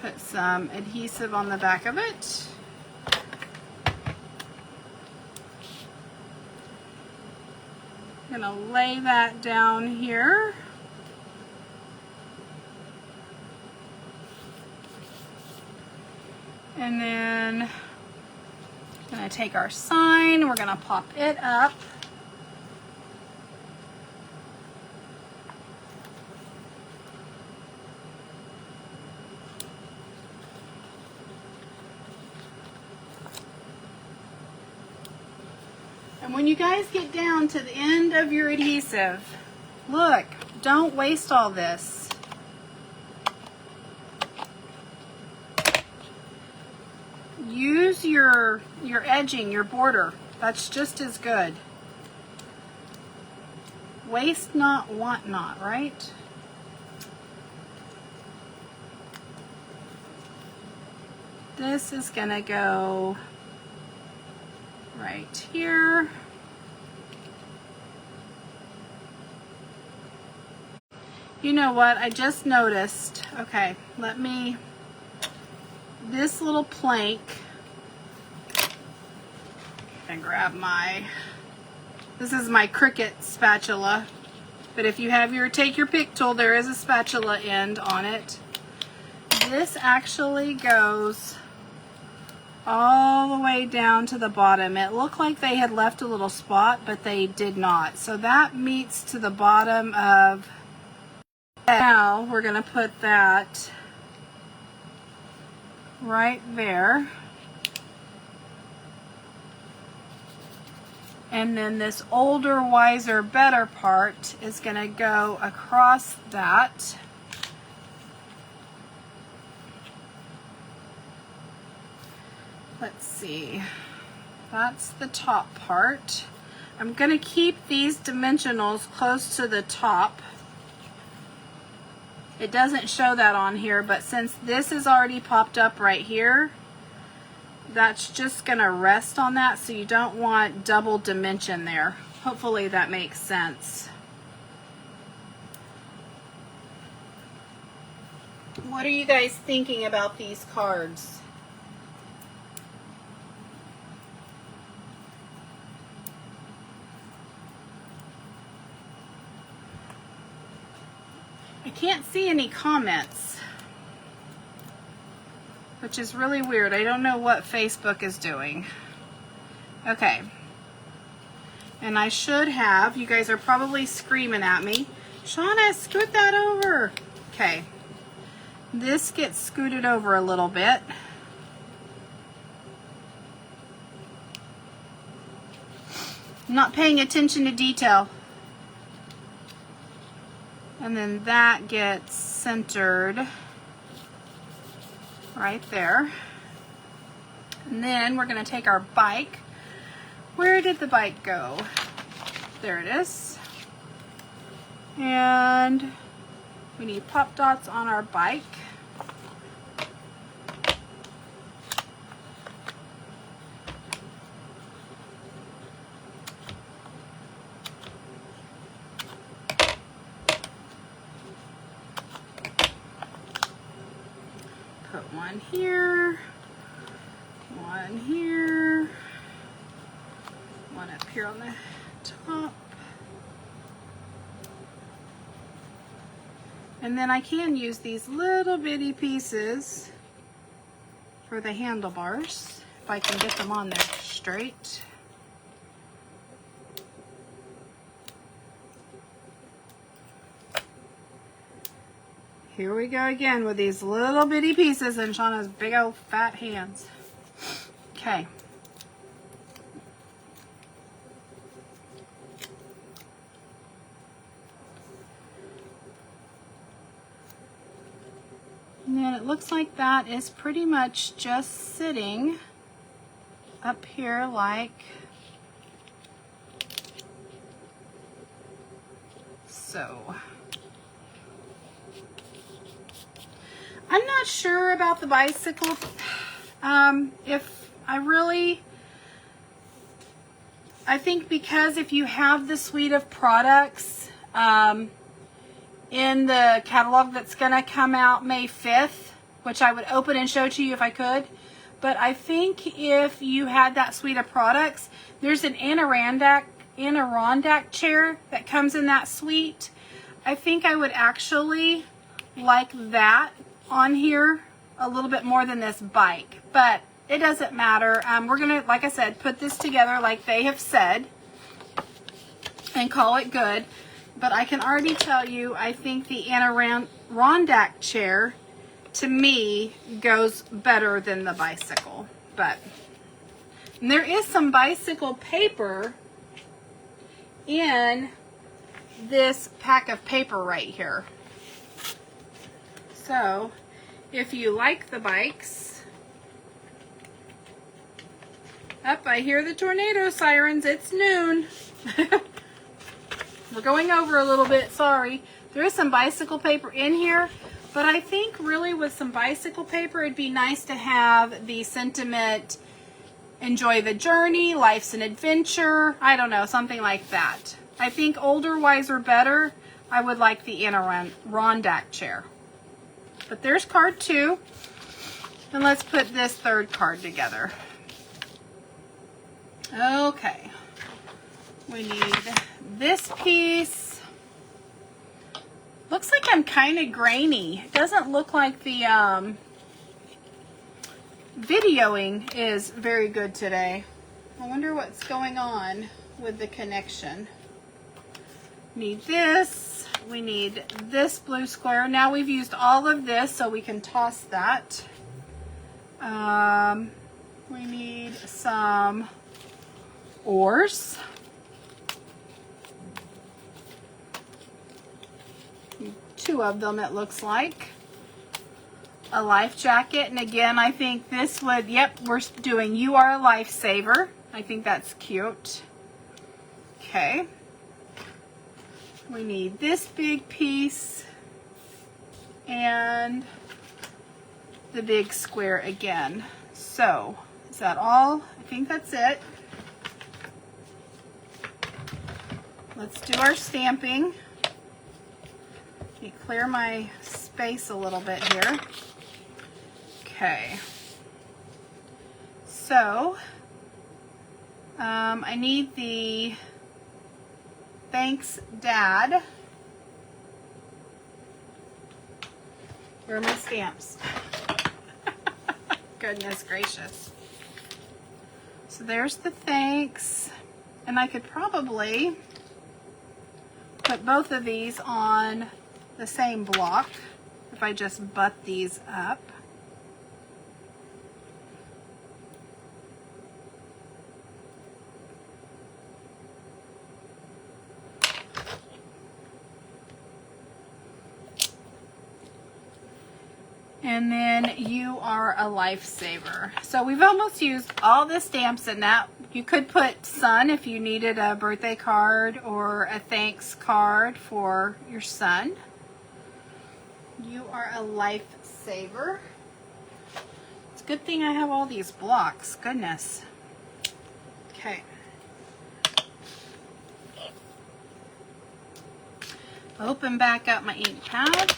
put some adhesive on the back of it. I'm going to lay that down here. And then we're going to take our sign, we're going to pop it up. And when you guys get down to the end of your adhesive, look, don't waste all this. Use your edging, your border. That's just as good. Waste not, want not, right? This is gonna go right here. You know what, I just noticed, okay, this little plank, and grab this is my Cricut spatula, but if you have take your pick tool, there is a spatula end on it. This actually goes all the way down to the bottom. It looked like they had left a little spot, but they did not. So that meets to the bottom of. Now we're going to put that right there. And then this older, wiser, better part is going to go across that. Let's see, that's the top part. I'm going to keep these dimensionals close to the top. It doesn't show that on here, but since this is already popped up right here, that's just going to rest on that, so you don't want double dimension there. Hopefully that makes sense. What are you guys thinking about these cards? I can't see any comments, which is really weird. I don't know what Facebook is doing. Okay. And I should have, you guys are probably screaming at me, Shauna, scoot that over. Okay. This gets scooted over a little bit. I'm not paying attention to detail. And then that gets centered right there. And then we're going to take our bike. Where did the bike go? There it is. And we need pop dots on our bike. Put one here, one here, one up here on the top. And then I can use these little bitty pieces for the handlebars, if I can get them on there straight. Here we go again with these little bitty pieces and Shauna's big old fat hands. Okay. And then it looks like that is pretty much just sitting up here like so. I'm not sure about the bicycle. I think because if you have the suite of products in the catalog that's going to come out May 5th, which I would open and show to you if I could, but I think if you had that suite of products, there's an Adirondack chair that comes in that suite. I think I would actually like that on here a little bit more than this bike, but it doesn't matter. We're gonna, like I said, put this together like they have said and call it good. But I can already tell you, I think the Adirondack chair to me goes better than the bicycle. But and there is some bicycle paper in this pack of paper right here. So, if you like the bikes, I hear the tornado sirens, it's noon. we're going over a little bit, sorry. There is some bicycle paper in here, but I think really with some bicycle paper, it'd be nice to have the sentiment, enjoy the journey, life's an adventure, I don't know, something like that. I think older, wiser, better. I would like the Adirondack chair. But there's card 2. And let's put this third card together. Okay. We need this piece. Looks like I'm kind of grainy. It doesn't look like the videoing is very good today. I wonder what's going on with the connection. Need this. We need this blue square. Now we've used all of this, so we can toss that. We need some oars. 2 of them, it looks like. A life jacket, and again, I think this would, yep, we're doing You Are a Lifesaver. I think that's cute. Okay. We need this big piece and the big square again. So, is that all? I think that's it. Let's do our stamping. Let me clear my space a little bit here. Okay. So, I need the Thanks, Dad. Where are my stamps? Goodness gracious. So there's the thanks. And I could probably put both of these on the same block if I just butt these up. And then You Are a Lifesaver. So we've almost used all the stamps in that. You could put son if you needed a birthday card or a thanks card for your son. You Are a Lifesaver. It's a good thing I have all these blocks. Goodness. Okay. Open back up my ink pad.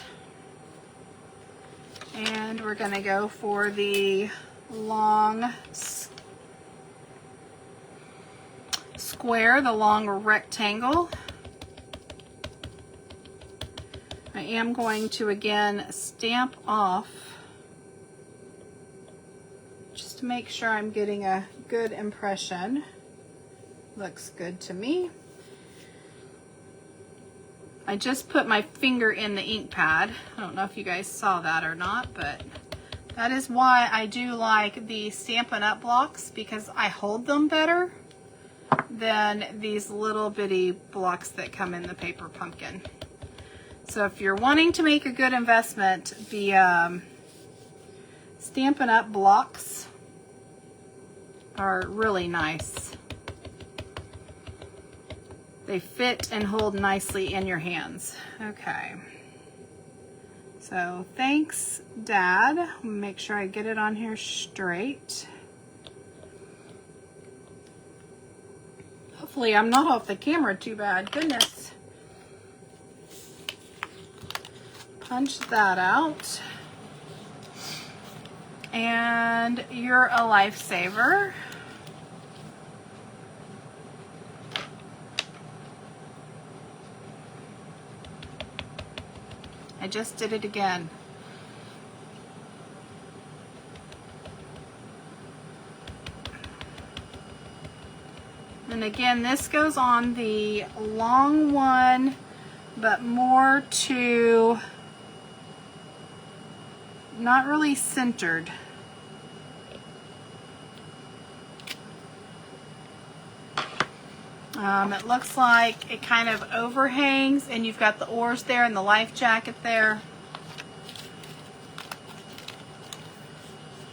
And we're going to go for the long square, the long rectangle. I am going to again stamp off just to make sure I'm getting a good impression. Looks good to me. I just put my finger in the ink pad. I don't know if you guys saw that or not, but that is why I do like the Stampin' Up! Blocks, because I hold them better than these little bitty blocks that come in the paper pumpkin. So if you're wanting to make a good investment, the Stampin' Up! Blocks are really nice. They fit and hold nicely in your hands. Okay. So, thanks, Dad. Make sure I get it on here straight. Hopefully I'm not off the camera too bad. Goodness. Punch that out. And You're a Lifesaver. I just did it again. And again, this goes on the long one, but more to not really centered. It looks like it kind of overhangs, and you've got the oars there and the life jacket there.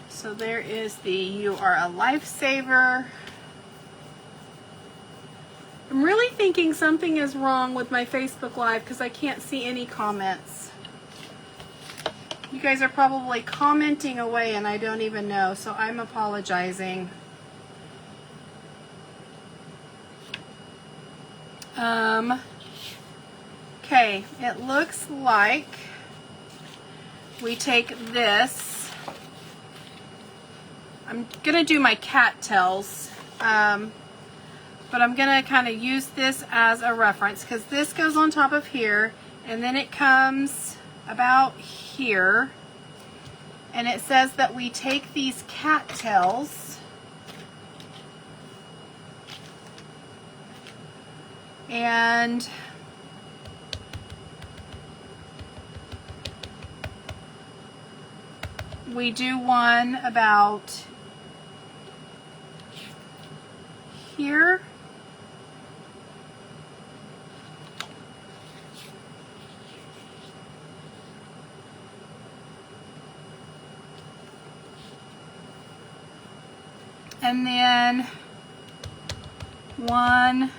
So there is the You Are a Lifesaver. I'm really thinking something is wrong with my Facebook Live because I can't see any comments. You guys are probably commenting away and I don't even know, so I'm apologizing. Okay, it looks like we take this. I'm gonna do my cattails, but I'm gonna kind of use this as a reference because this goes on top of here and then it comes about here, and it says that we take these cattails and we do one about here. And then one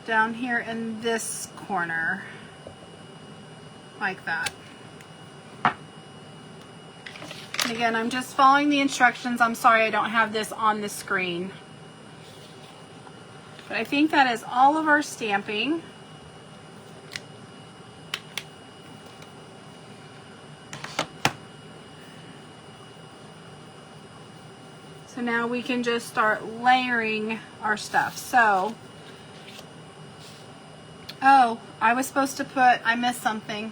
down here in this corner, like that. And again, I'm just following the instructions. I'm sorry I don't have this on the screen. But I think that is all of our stamping. So now we can just start layering our stuff. So, oh, I was supposed to put, I missed something.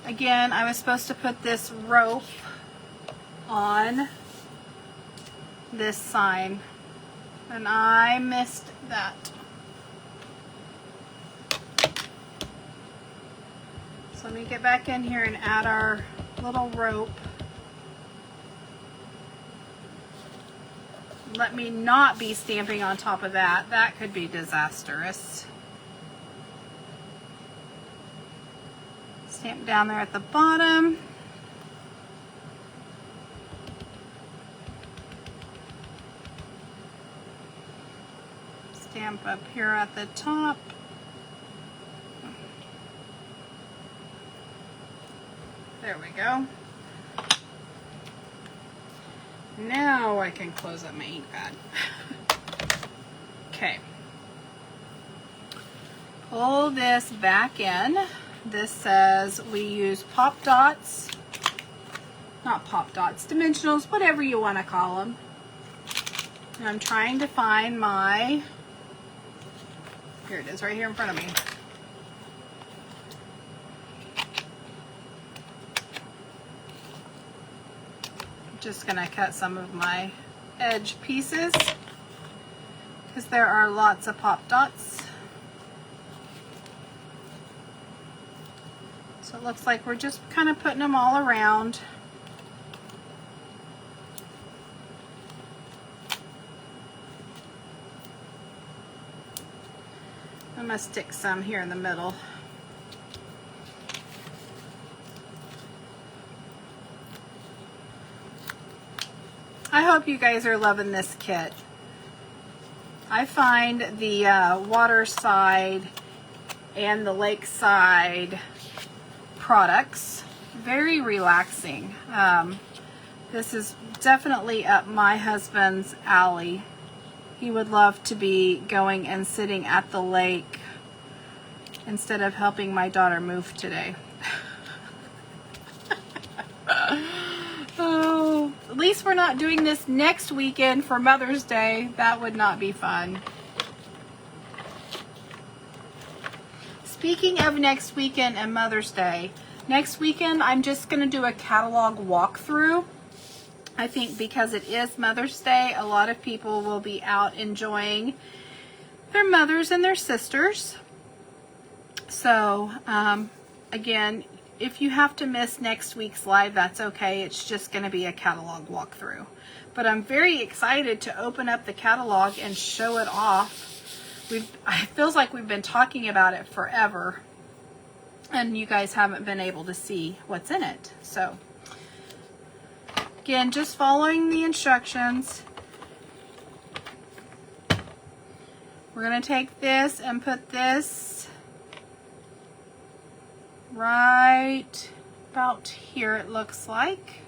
Again, I was supposed to put this rope on this sign, and I missed that. So let me get back in here and add our little rope. Let me not be stamping on top of that. That could be disastrous. Stamp down there at the bottom. Stamp up here at the top. There we go. Now I can close up my ink pad. Okay. Pull this back in. This says we use pop dots, not pop dots, dimensionals, whatever you want to call them. And I'm trying to find my, here it is, right here in front of me. Just gonna cut some of my edge pieces because there are lots of pop dots. So it looks like we're just kind of putting them all around. I'm gonna stick some here in the middle. I hope you guys are loving this kit. I find the Waterside and the Lakeside products very relaxing. This is definitely up my husband's alley. He would love to be going and sitting at the lake instead of helping my daughter move today. Oh, at least we're not doing this next weekend for Mother's Day. That would not be fun. Speaking of next weekend and Mother's Day, next weekend I'm just going to do a catalog walkthrough. I think because it is Mother's Day, a lot of people will be out enjoying their mothers and their sisters. So, again, if you have to miss next week's live, that's okay. It's just going to be a catalog walkthrough. But I'm very excited to open up the catalog and show it off. It feels like we've been talking about it forever, and you guys haven't been able to see what's in it. So, again, just following the instructions. We're going to take this and put this right about here, it looks like.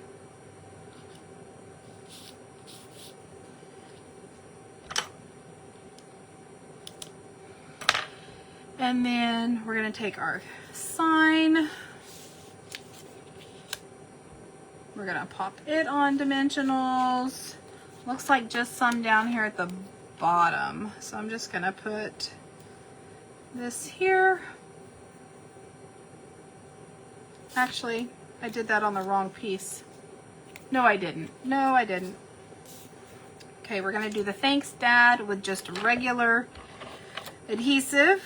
And then we're going to take our sign. We're going to pop it on dimensionals. Looks like just some down here at the bottom. So I'm just going to put this here. Actually, I did that on the wrong piece. No, I didn't. No, I didn't. Okay, we're going to do the Thanks Dad with just regular adhesive.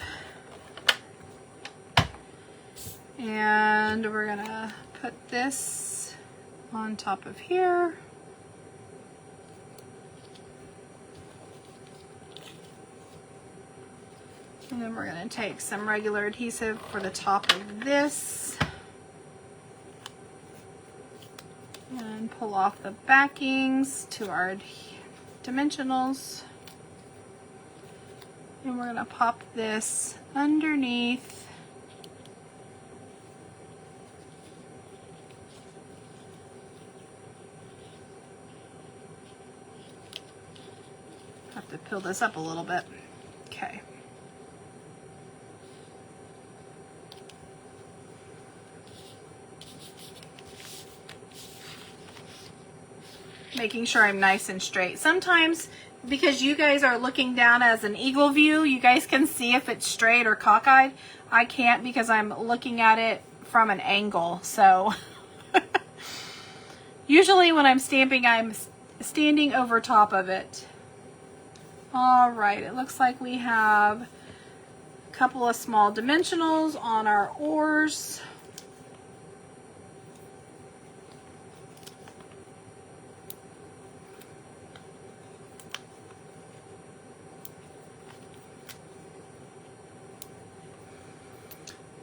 And we're going to put this on top of here. And then we're going to take some regular adhesive for the top of this. And pull off the backings to our dimensionals. And we're going to pop this underneath. Have to peel this up a little bit. Okay. Making sure I'm nice and straight. Sometimes, because you guys are looking down as an eagle view, you guys can see if it's straight or cockeyed. I can't because I'm looking at it from an angle. So usually when I'm stamping, I'm standing over top of it. All right, it looks like we have a couple of small dimensionals on our oars.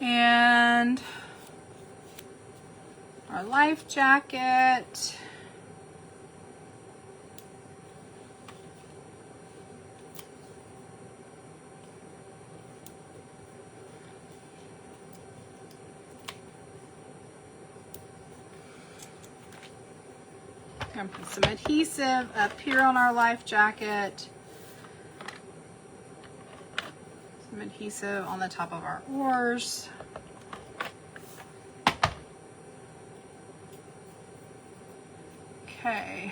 And our life jacket. I'm gonna put some adhesive up here on our life jacket. Some adhesive on the top of our oars. Okay.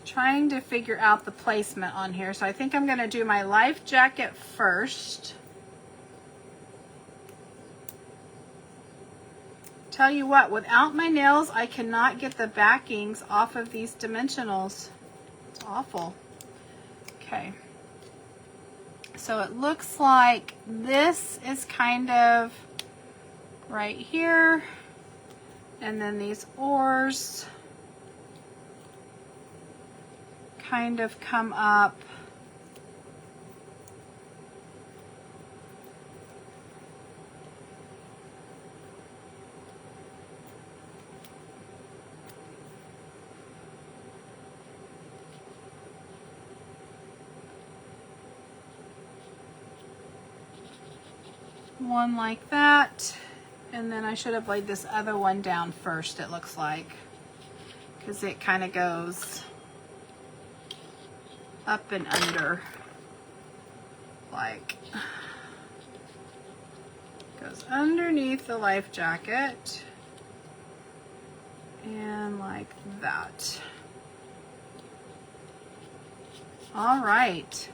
Trying to figure out the placement on here. So I think I'm going to do my life jacket first. Tell you what, without my nails, I cannot get the backings off of these dimensionals. It's awful. Okay. So it looks like this is kind of right here. And then these oars kind of come up. One like that, and then I should have laid this other one down first, it looks like, because it kind of goes up and under, like, goes underneath the life jacket, and like that. All right.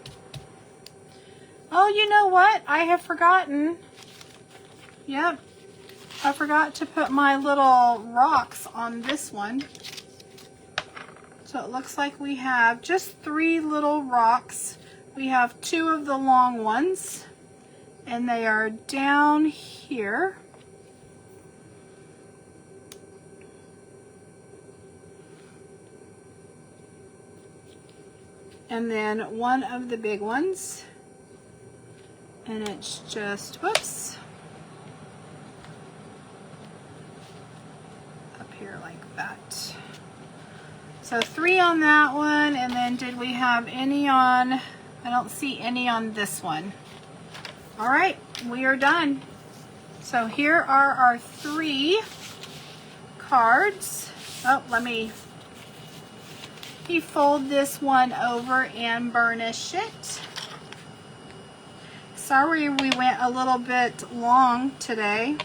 Oh, you know what? I have forgotten. Yep, I forgot to put my little rocks on this one. So it looks like we have just 3 little rocks. We have 2 of the long ones, and they are down here. And then 1 of the big ones. And it's just, whoops. Up here like that. So 3 on that one, and then did we have any on, I don't see any on this one. All right, we are done. So here are our 3 cards. Oh, let me fold this one over and burnish it. Sorry we went a little bit long today,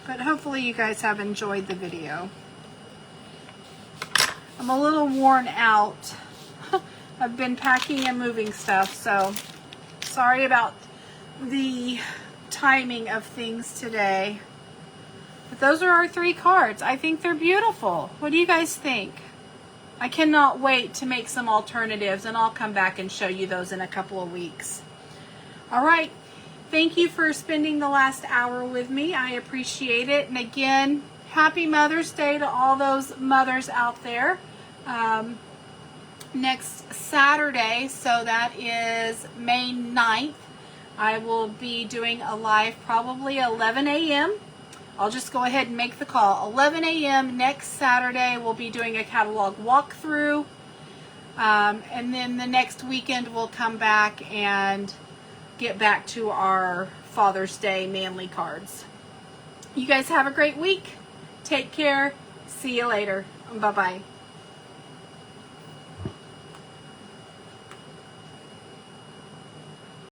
but hopefully you guys have enjoyed the video. I'm a little worn out. I've been packing and moving stuff, so sorry about the timing of things today. But those are our 3 cards. I think they're beautiful. What do you guys think? I cannot wait to make some alternatives, and I'll come back and show you those in a couple of weeks. All right. Thank you for spending the last hour with me. I appreciate it. And again, happy Mother's Day to all those mothers out there. Next Saturday, so that is May 9th, I will be doing a live probably 11 a.m. I'll just go ahead and make the call. 11 a.m. next Saturday, we'll be doing a catalog walkthrough. And then the next weekend, we'll come back and get back to our Father's Day manly cards. You guys have a great week. Take care. See you later. Bye-bye.